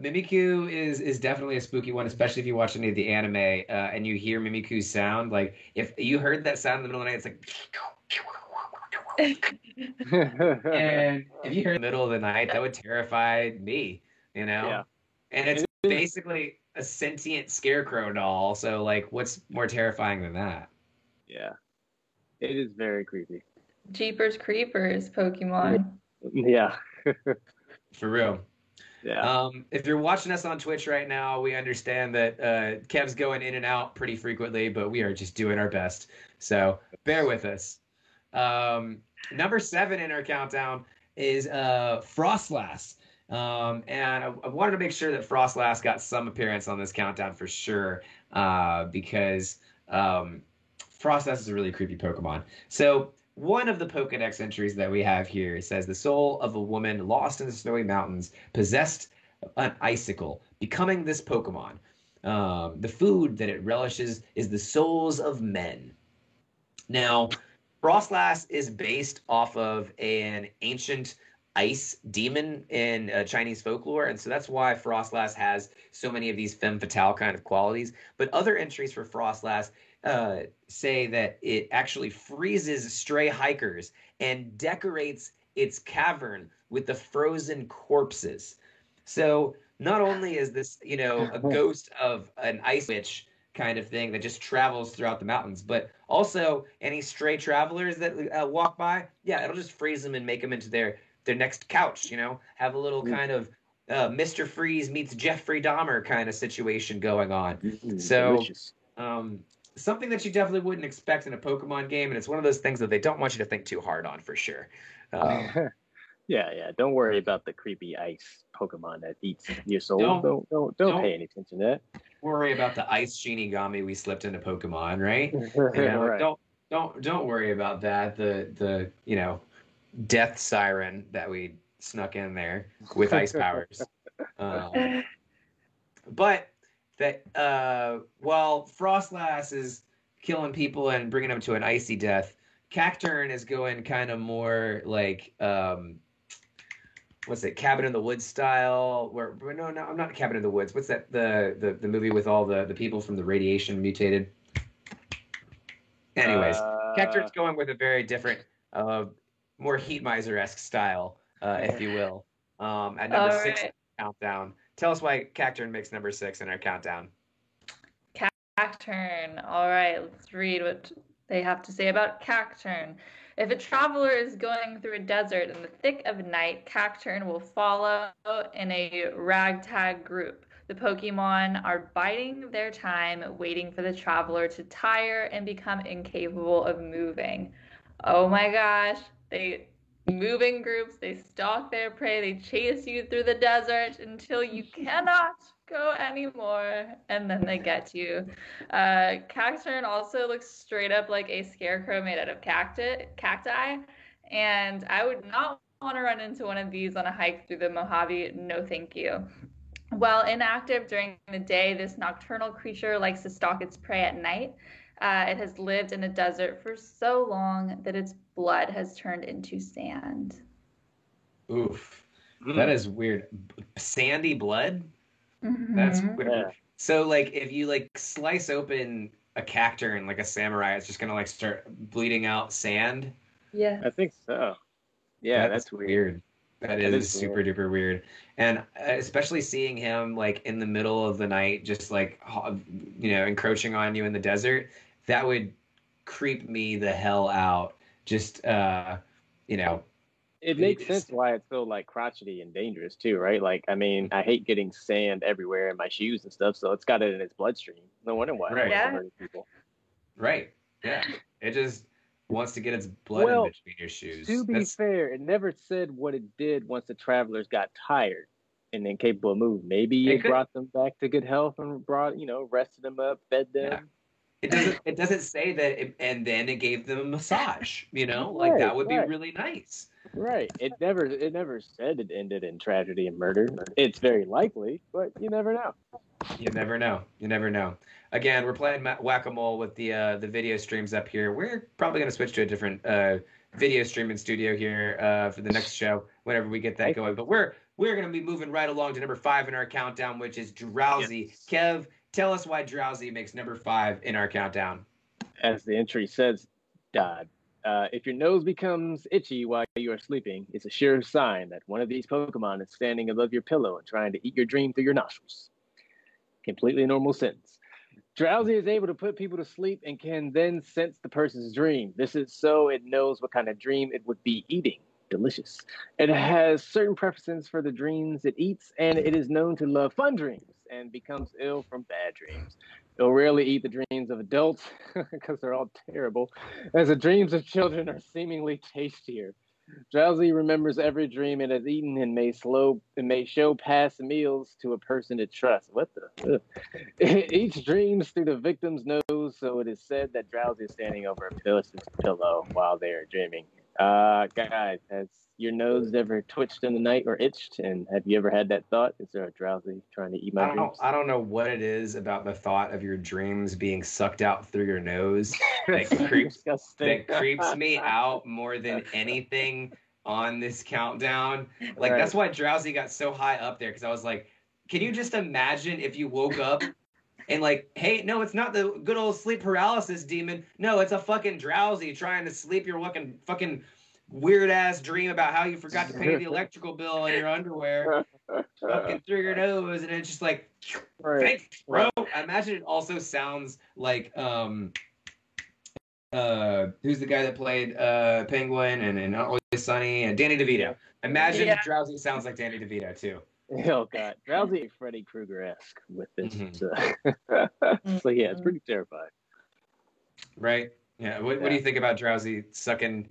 Mimikyu is definitely a spooky one, especially if you watch any of the anime and you hear Mimikyu's sound. Like if you heard that sound in the middle of the night, it's like. And if you heard in the middle of the night, that would terrify me, Yeah. And it's basically a sentient scarecrow doll. So, like, what's more terrifying than that? Yeah. It is very creepy. Jeepers Creepers, Pokemon. Yeah. For real. Yeah. If you're watching us on Twitch right now, we understand that Kev's going in and out pretty frequently, but we are just doing our best. So bear with us. Number 7 in our countdown is Frostlass. And I wanted to make sure that Frostlass got some appearance on this countdown for sure, because Frostlass is a really creepy Pokemon. So one of the Pokedex entries that we have here says the soul of a woman lost in the snowy mountains possessed an icicle, becoming this Pokemon. The food that it relishes is the souls of men. Now, Frostlass is based off of an ancient ice demon in Chinese folklore, and so that's why Frostlass has so many of these femme fatale kind of qualities. But other entries for Frostlass say that it actually freezes stray hikers and decorates its cavern with the frozen corpses. So not only is this, a ghost of an ice witch kind of thing that just travels throughout the mountains, but also any stray travelers that walk by, it'll just freeze them and make them into their next couch, have a little kind of Mr. Freeze meets Jeffrey Dahmer kind of situation going on. So something that you definitely wouldn't expect in a Pokemon game, and it's one of those things that they don't want you to think too hard on for sure. Yeah. Don't worry about the creepy ice Pokemon that eats your soul. Don't pay any attention to that. Worry about the ice Shinigami we slipped into Pokemon, right? Right. Don't worry about that. The death siren that we snuck in there with ice powers. But that while Frostlass is killing people and bringing them to an icy death, Cacturne is going kind of more like what's it, Cabin in the Woods style? No, I'm not Cabin in the Woods. What's that? The movie with all the people from the radiation mutated. Anyways, Cacturne's going with a very different, more Heat Miser-esque style, if you will. At number 6 countdown. Tell us why Cacturne makes number 6 in our countdown. Cacturne. All right, let's read what they have to say about Cacturne. If a traveler is going through a desert in the thick of night, Cacturne will follow in a ragtag group. The Pokemon are biding their time, waiting for the traveler to tire and become incapable of moving. Oh my gosh, they move in groups, they stalk their prey, they chase you through the desert until you cannot go anymore, and then they get you. Cacturne also looks straight up like a scarecrow made out of cacti, and I would not want to run into one of these on a hike through the Mojave. No thank you. While inactive during the day, this nocturnal creature likes to stalk its prey at night. It has lived in a desert for so long that its blood has turned into sand. Oof. That is weird. Sandy blood? Mm-hmm. That's weird. Yeah. So, like, if you, like, slice open a Cacturne like a samurai, it's just going to, like, start bleeding out sand? Yeah. I think so. Yeah, that's weird. That is super duper weird. And especially seeing him, like, in the middle of the night, just, like, encroaching on you in the desert, that would creep me the hell out. Just, It makes sense why it's so, like, crotchety and dangerous, too, right? Like, I mean, I hate getting sand everywhere in my shoes and stuff, so it's got it in its bloodstream. No wonder why it's hurting people. Right. Yeah. It just wants to get its blood in between your shoes. To be fair, it never said what it did once the travelers got tired and incapable of moving. Maybe it brought them back to good health and rested them up, fed them. Yeah. It doesn't say that, and then it gave them a massage. Like that would be really nice. Right. It never said it ended in tragedy and murder. It's very likely, but you never know. You never know. Again, we're playing whack-a-mole with the video streams up here. We're probably going to switch to a different video streaming studio here for the next show whenever we get that going. But we're going to be moving right along to number 5 in our countdown, which is Drowsy. Yes. Kev, tell us why Drowsy makes number 5 in our countdown. As the entry says, Dodd, if your nose becomes itchy while you are sleeping, it's a sure sign that one of these Pokemon is standing above your pillow and trying to eat your dream through your nostrils. Completely normal sentence. Drowsy is able to put people to sleep and can then sense the person's dream. This is so it knows what kind of dream it would be eating. Delicious. It has certain preferences for the dreams it eats, and it is known to love fun dreams and becomes ill from bad dreams. It'll rarely eat the dreams of adults because they're all terrible, as the dreams of children are seemingly tastier. Drowsy remembers every dream it has eaten and may show past meals to a person it trusts. What the? It eats dreams through the victim's nose, so it is said that Drowsy is standing over a pillow while they are dreaming. Guys, has your nose ever twitched in the night or itched? And have you ever had that thought? Is there a Drowsy trying to eat my dreams? I don't know what it is about the thought of your dreams being sucked out through your nose that creeps me out more than anything on this countdown. Like, that's why Drowsy got so high up there, because I was like, can you just imagine if you woke up and like, hey, no, it's not the good old sleep paralysis demon. No, it's a fucking Drowsy trying to sleep your fucking weird ass dream about how you forgot to pay the electrical bill in your underwear, fucking through your nose, and it's just like, thanks, bro. I imagine it also sounds like who's the guy that played Penguin and Always Sunny, and Danny DeVito. Imagine Drowsy sounds like Danny DeVito too. Oh God, Drowsy Freddy Krueger-esque with this. So yeah, it's pretty terrifying. Right? Yeah. What do you think about Drowsy sucking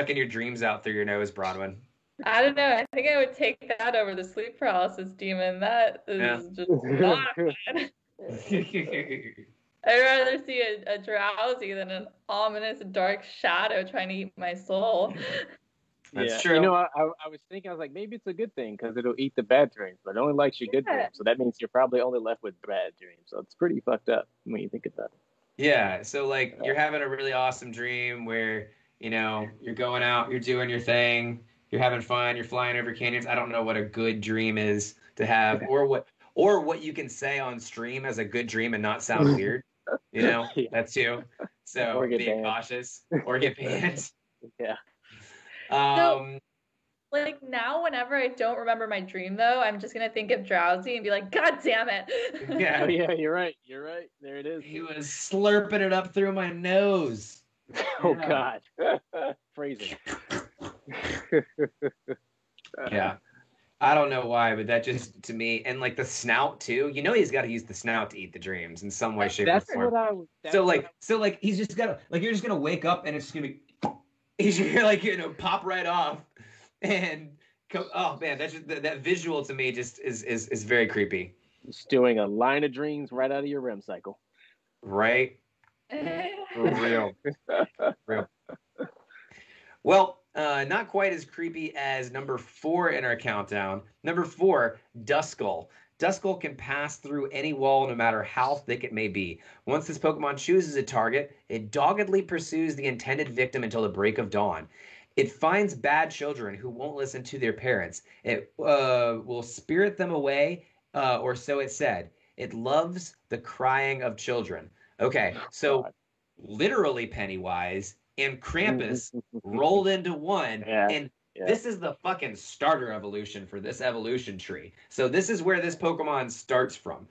your dreams out through your nose, Bronwyn? I don't know. I think I would take that over the sleep paralysis demon. That is just not fun. I'd rather see a drowsy than an ominous dark shadow trying to eat my soul. That's true. You know, I was thinking, I was like, maybe it's a good thing because it'll eat the bad dreams, but it only likes your good dreams. So that means you're probably only left with bad dreams. So it's pretty fucked up when you think about it. Yeah. So like you're having a really awesome dream where, you know, you're going out, you're doing your thing, you're having fun, you're flying over canyons. I don't know what a good dream is to have or what you can say on stream as a good dream and not sound weird. You know, that's you. So being cautious or get banned. Yeah. So, like now, whenever I don't remember my dream, though, I'm just gonna think of Drowsy and be like, "God damn it!" Yeah, oh, yeah, you're right. You're right. There it is. He was slurping it up through my nose. Oh God, phrasing. Yeah, I don't know why, but that just to me, and like the snout too. You know, he's got to use the snout to eat the dreams in some way, shape, or form. So like he's just gotta like you're just gonna wake up and it's just gonna be. He's like, you know, pop right off, and oh man, that's just, that visual to me just is very creepy. Stewing a line of dreams right out of your REM cycle. Right. For real. Real. Well, not quite as creepy as number 4 in our countdown. Number 4, Duskull. Duskull can pass through any wall no matter how thick it may be. Once this Pokemon chooses a target, it doggedly pursues the intended victim until the break of dawn. It finds bad children who won't listen to their parents. It will spirit them away, or so it said. It loves the crying of children. Okay, so literally Pennywise and Krampus rolled into one, and this is the fucking starter evolution for this evolution tree. So this is where this Pokemon starts from.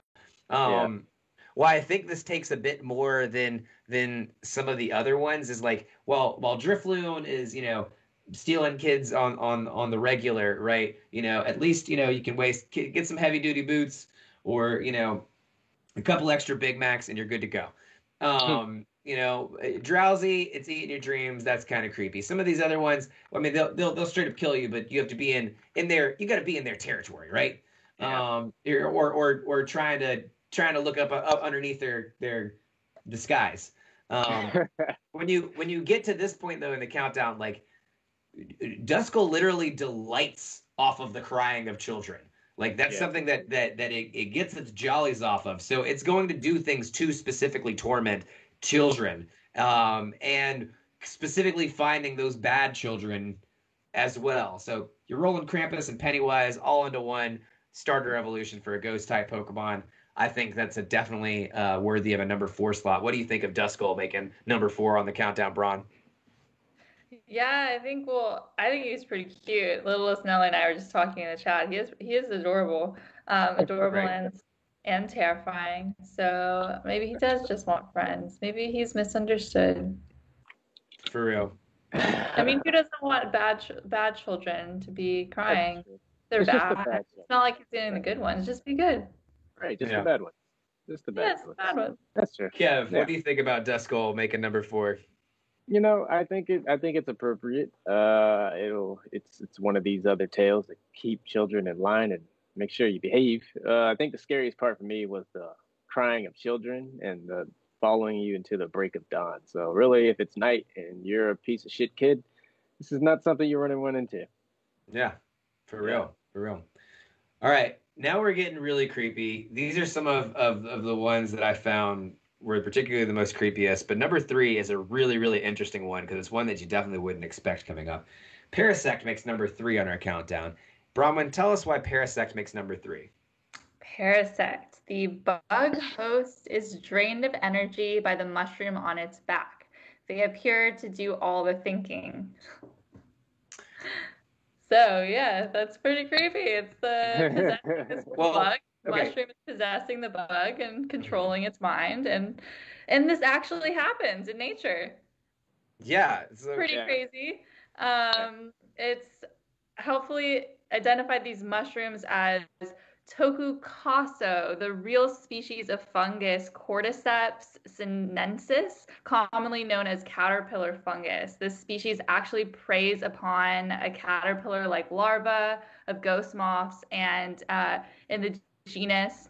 Why I think this takes a bit more than some of the other ones is like, while Drifloon is, you know, stealing kids on the regular, right? You know, at least, you know, you can get some heavy duty boots or, you know, a couple extra Big Macs and you're good to go. You know, Drowsy, it's eating your dreams. That's kind of creepy. Some of these other ones, I mean, they'll straight up kill you, but you have to be in their, you got to be in their territory, right? Yeah. Or trying to look up underneath their disguise. When you get to this point though in the countdown, like Duskull literally delights off of the crying of children. Like that's something that it gets its jollies off of. So it's going to do things to specifically torment children, and specifically finding those bad children as well. So you're rolling Krampus and Pennywise all into one starter evolution for a ghost type Pokemon. I think that's definitely worthy of a number 4 slot. What do you think of Duskull making number 4 on the countdown, Braun? Yeah, I think he's pretty cute. Littlest Nelly and I were just talking in the chat. He is adorable, right. and terrifying. So maybe he does just want friends. Maybe he's misunderstood. For real. I mean, who doesn't want bad children to be crying? They're bad. It's not like he's getting the good ones. Just be good. Right, just the bad ones. Just the bad ones. That's true. Kev, what do you think about Duskull making number 4? You know, I think it's appropriate. It's one of these other tales that keep children in line and make sure you behave. I think the scariest part for me was the crying of children and the following you into the break of dawn. So really, if it's night and you're a piece of shit kid, this is not something you want to run into. Yeah, for real. All right, now we're getting really creepy. These are some of the ones that I found were particularly the most creepiest. But number 3 is a really, really interesting one because it's one that you definitely wouldn't expect coming up. Parasect makes number 3 on our countdown. Bronwyn, tell us why Parasect makes number 3. Parasect. The bug host is drained of energy by the mushroom on its back. They appear to do all the thinking. So, yeah, that's pretty creepy. It's the bug. Mushroom is possessing the bug and controlling its mind. And this actually happens in nature. Yeah. It's pretty crazy. It's helpfully identified these mushrooms as Tokukaso, the real species of fungus Cordyceps sinensis, commonly known as caterpillar fungus. This species actually preys upon a caterpillar-like larva of ghost moths, and in the genus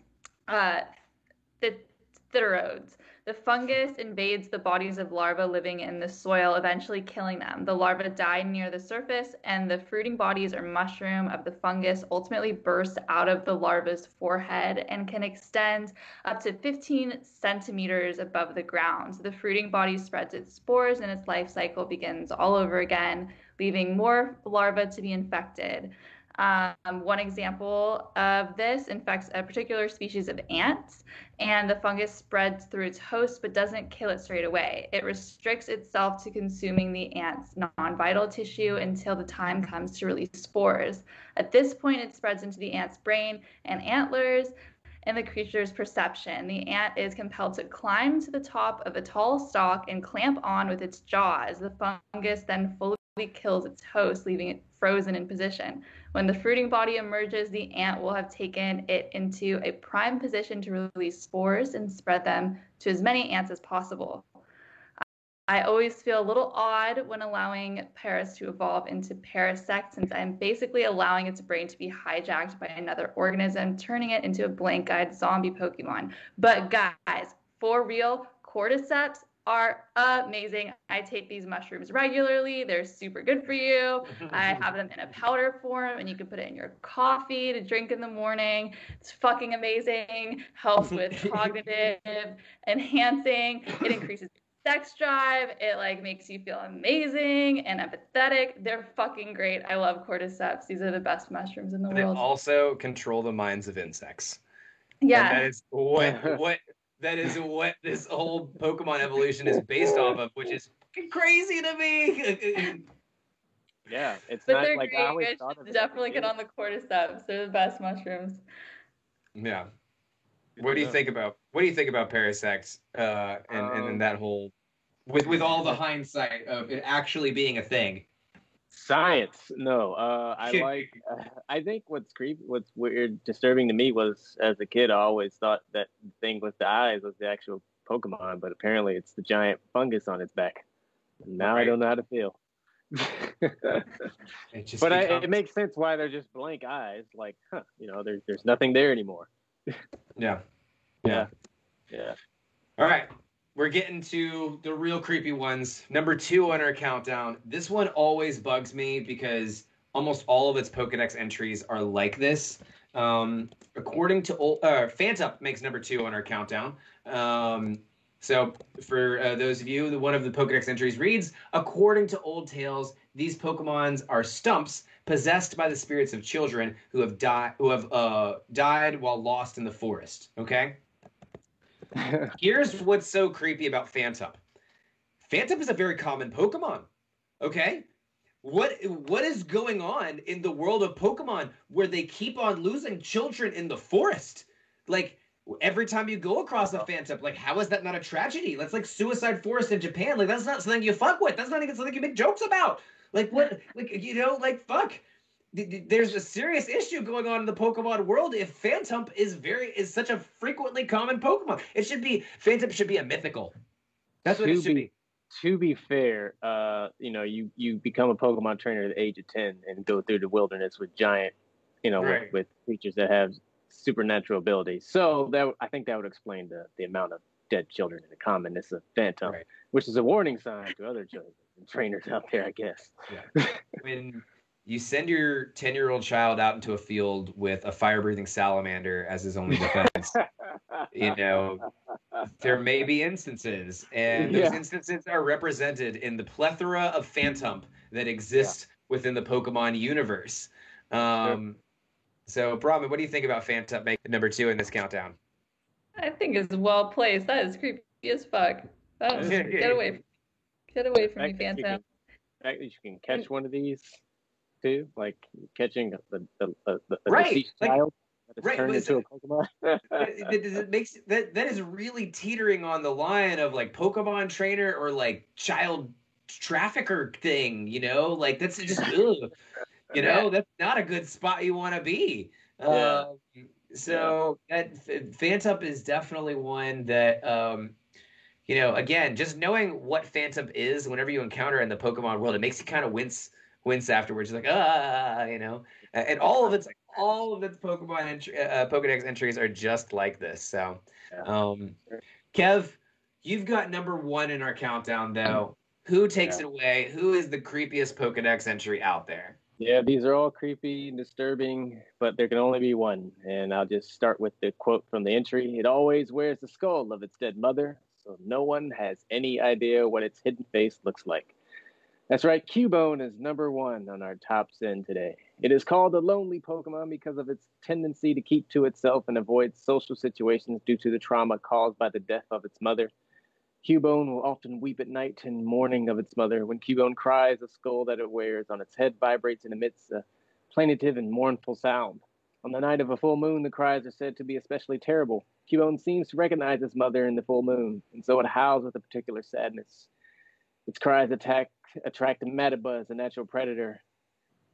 Pterodes. The fungus invades the bodies of larvae living in the soil, eventually killing them. The larvae die near the surface, and the fruiting bodies or mushroom of the fungus ultimately burst out of the larva's forehead and can extend up to 15 centimeters above the ground. So the fruiting body spreads its spores, and its life cycle begins all over again, leaving more larvae to be infected. One example of this infects a particular species of ants, and the fungus spreads through its host but doesn't kill it straight away. It restricts itself to consuming the ant's non-vital tissue until the time comes to release spores. At this point, it spreads into the ant's brain and antlers and the creature's perception. The ant is compelled to climb to the top of a tall stalk and clamp on with its jaws. The fungus then fully kills its host, leaving it frozen in position. When the fruiting body emerges, the ant will have taken it into a prime position to release spores and spread them to as many ants as possible. I always feel a little odd when allowing Paras to evolve into Parasect, since I'm basically allowing its brain to be hijacked by another organism, turning it into a blank-eyed zombie Pokemon. But guys, for real, Cordyceps are amazing. I take these mushrooms regularly. They're super good for you. I have them in a powder form, and you can put it in your coffee to drink in the morning. It's fucking amazing. Helps with cognitive enhancing. It increases sex drive. It like makes you feel amazing and empathetic. They're fucking great. I love Cordyceps. These are the best mushrooms in the world. They also control the minds of insects. Yeah. And that is what this whole Pokemon evolution is based off of, which is crazy to me. Yeah, it's but not they're like great. I always You thought guys of should it. definitely get on the Cordyceps. They're the best mushrooms. Yeah. What do you think about Parasect and that whole with all the hindsight of it actually being a thing? Science, no. I think what's weird, disturbing to me was, as a kid, I always thought that the thing with the eyes was the actual Pokemon, but apparently it's the giant fungus on its back. And now I don't know how to feel. It makes sense why they're just blank eyes. Like, there's nothing there anymore. Yeah. All right. We're getting to the real creepy ones. Number 2 on our countdown. This one always bugs me because almost all of its Pokedex entries are like this. According to Phantom makes number 2 on our countdown. So for those of you, one of the Pokedex entries reads, according to old tales, these Pokemons are stumps possessed by the spirits of children who have died while lost in the forest. Okay? Here's what's so creepy about Phantom. Phantom is a very common Pokemon. Okay? What is going on in the world of Pokemon where they keep on losing children in the forest? Like, every time you go across a Phantom, like, how is that not a tragedy? That's like Suicide Forest in Japan. Like, that's not something you fuck with. That's not even something you make jokes about. Like, what? Like, fuck. There's a serious issue going on in the Pokemon world if Phantom is such a frequently common Pokemon. Phantom should be a mythical. That's what it should be. To be fair, you become a Pokemon trainer at the age of 10 and go through the wilderness with giant, right. with creatures that have supernatural abilities. So I think that would explain the amount of dead children and the commonness of Phantom, right. Which is a warning sign to other children and trainers out there, I guess. Yeah. When you send your 10-year-old child out into a field with a fire-breathing salamander as his only defense, there may be instances, and those instances are represented in the plethora of Phantom that exists within the Pokemon universe. So, Brahman, what do you think about Phantom making number 2 in this countdown? I think it's well placed. That is creepy as fuck. Get away from me, Phantom. The fact that you can catch one of these too, like catching the right, child that right, turned into a Pokemon. It makes that is really teetering on the line of like Pokemon trainer or like child trafficker thing. Like that's just that's not a good spot you want to be. So Phantump is definitely one that, again, just knowing what Phantump is, whenever you encounter it in the Pokemon world, it makes you kind of wince afterwards. You're like, and all of its Pokemon Pokedex entries are just like this. So, Kev, you've got number 1 in our countdown, though. Who takes it away? Who is the creepiest Pokedex entry out there? Yeah, these are all creepy and disturbing, but there can only be one. And I'll just start with the quote from the entry. It always wears the skull of its dead mother, so no one has any idea what its hidden face looks like. That's right, Cubone is number 1 on our top 10 today. It is called a lonely Pokemon because of its tendency to keep to itself and avoid social situations due to the trauma caused by the death of its mother. Cubone will often weep at night in mourning of its mother. When Cubone cries, the skull that it wears on its head vibrates and emits a plaintive and mournful sound. On the night of a full moon, the cries are said to be especially terrible. Cubone seems to recognize its mother in the full moon, and so it howls with a particular sadness. Its cries attract a Matibuzz, a natural predator.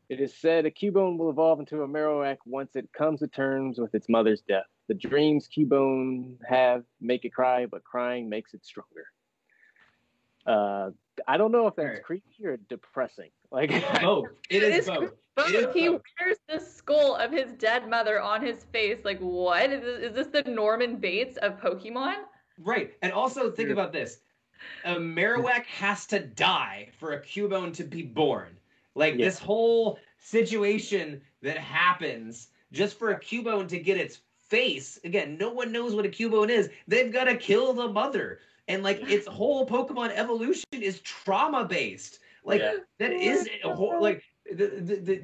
It is said a Cubone will evolve into a Marowak once it comes to terms with its mother's death. The dreams Cubone have make it cry, but crying makes it stronger. I don't know if that's creepy or depressing. Like both. It is both. He wears the skull of his dead mother on his face. Like, what? Is this the Norman Bates of Pokemon? Right. And also think about this. A Marowak has to die for a Cubone to be born. Like this whole situation that happens just for a Cubone to get its face. Again, no one knows what a Cubone is. They've got to kill the mother. And like its whole Pokemon evolution is trauma based. Like that is a whole, like the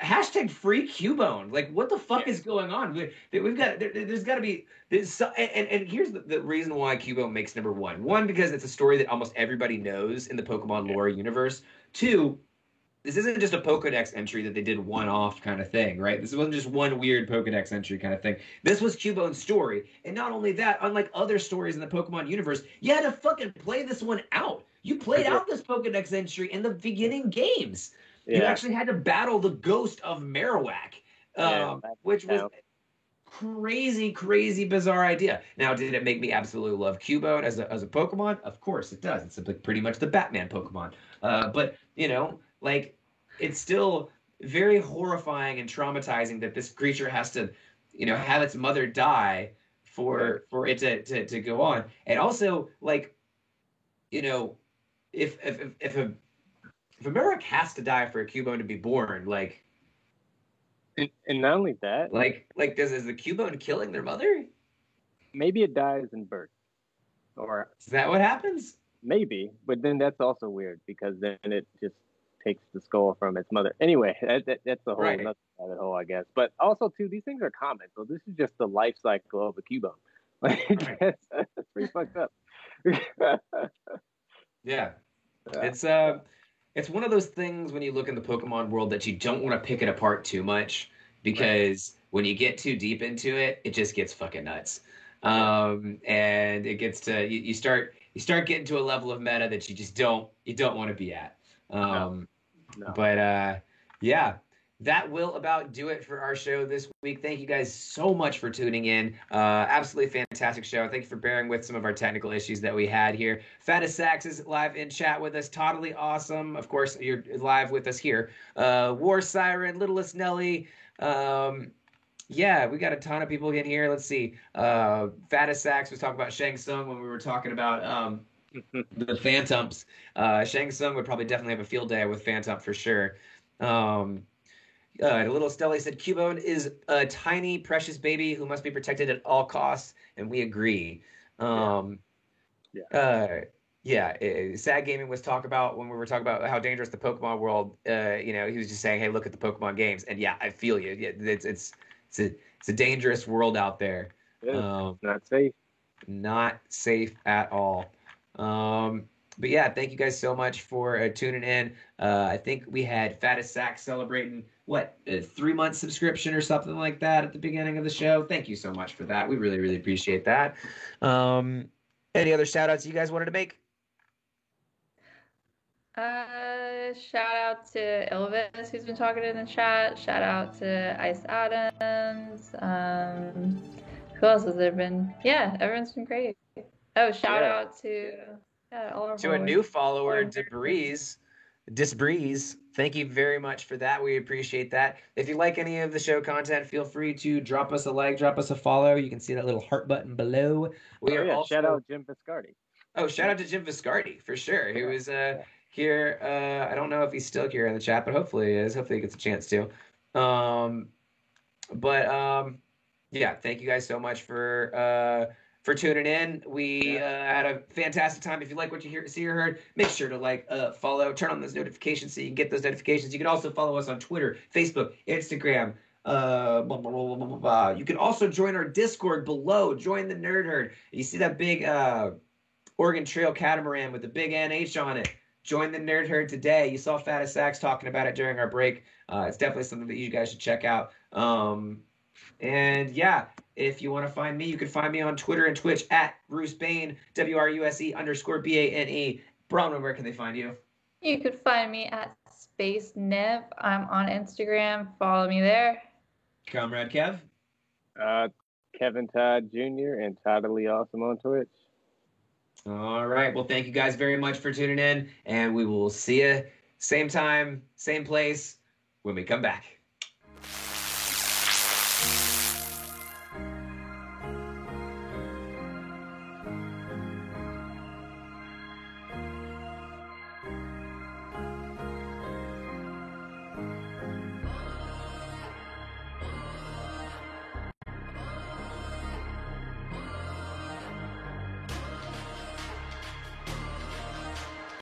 hashtag free Cubone. Like what the fuck is going on? We've got there's got to be this. And here's the reason why Cubone makes number 1. 1, because it's a story that almost everybody knows in the Pokemon lore universe. 2, this isn't just a Pokedex entry that they did one-off kind of thing, right? This wasn't just one weird Pokedex entry kind of thing. This was Cubone's story. And not only that, unlike other stories in the Pokemon universe, you had to fucking play this one out. You played out this Pokedex entry in the beginning games. You actually had to battle the ghost of Marowak, which was crazy, crazy, bizarre idea. Now, did it make me absolutely love Cubone as a Pokemon? Of course it does. It's pretty much the Batman Pokemon. But, like, it's still very horrifying and traumatizing that this creature has to, have its mother die for it to go on. And also, like, if a Marowak has to die for a Cubone to be born, like, and not only that, like is the Cubone killing their mother? Maybe it dies in birth, or is that what happens? Maybe, but then that's also weird because then it just takes the skull from its mother. Anyway, that's a whole another rabbit hole, I guess. But also, too, these things are common, so this is just the life cycle of a Cubone. Like, that's pretty fucked up. It's one of those things when you look in the Pokemon world that you don't want to pick it apart too much because when you get too deep into it, it just gets fucking nuts. And it gets to you start getting to a level of meta that you just don't want to be at. But that will about do it for our show this week. Thank you guys so much for tuning in. Absolutely fantastic show. Thank you for bearing with some of our technical issues that we had here. Fattest Sax is live in chat with us. Totally awesome. Of course, you're live with us here. War Siren, Littlest Nelly. We got a ton of people in here. Let's see. Fattest Sax was talking about Shang Tsung when we were talking about the Phantumps. Shang Tsung would probably definitely have a field day with Phantump for sure. Little Stelly said Cubone is a tiny, precious baby who must be protected at all costs, and we agree. Sad Gaming was talking about when we were talking about how dangerous the Pokemon world. He was just saying, "Hey, look at the Pokemon games," and I feel you. Yeah, it's a dangerous world out there. Not safe. Not safe at all. But thank you guys so much for tuning in. I think we had Fattest Sax celebrating a 3-month subscription or something like that at the beginning of the show. Thank you so much for that. We really, really appreciate that. Any other shout outs you guys wanted to make? shout out to Ilvis, who's been talking in the chat. Shout out to Ice Adams. Who else has there been? Yeah, everyone's been great. Oh, shout out to all our to followers. a new follower, Disbreeze. Thank you very much for that. We appreciate that. If you like any of the show content, feel free to drop us a like, drop us a follow. You can see that little heart button below. Shout out Jim Viscardi. Oh, shout out to Jim Viscardi for sure. He was here. I don't know if he's still here in the chat, but hopefully he is. Hopefully he gets a chance to. Yeah, thank you guys so much for tuning in. We had a fantastic time. If you like what you see or heard, make sure to like, follow, turn on those notifications so you can get those notifications. You can also follow us on Twitter, Facebook, Instagram. Blah, blah, blah, blah, blah. You can also join our Discord below. Join the Nerd Herd. You see that big Oregon Trail catamaran with the big NH on it. Join the Nerd Herd today. You saw Fattest Sax talking about it during our break. It's definitely something that you guys should check out. And yeah, if you want to find me, you can find me on Twitter and Twitch at Bruce Bane, WRUSE_BANE. Bronwyn, where can they find you? You could find me at Space Niv. I'm on Instagram. Follow me there. Comrade Kev? Kevin Todd Jr. and Toddly Awesome on Twitch. All right. Well, thank you guys very much for tuning in, and we will see you same time, same place when we come back.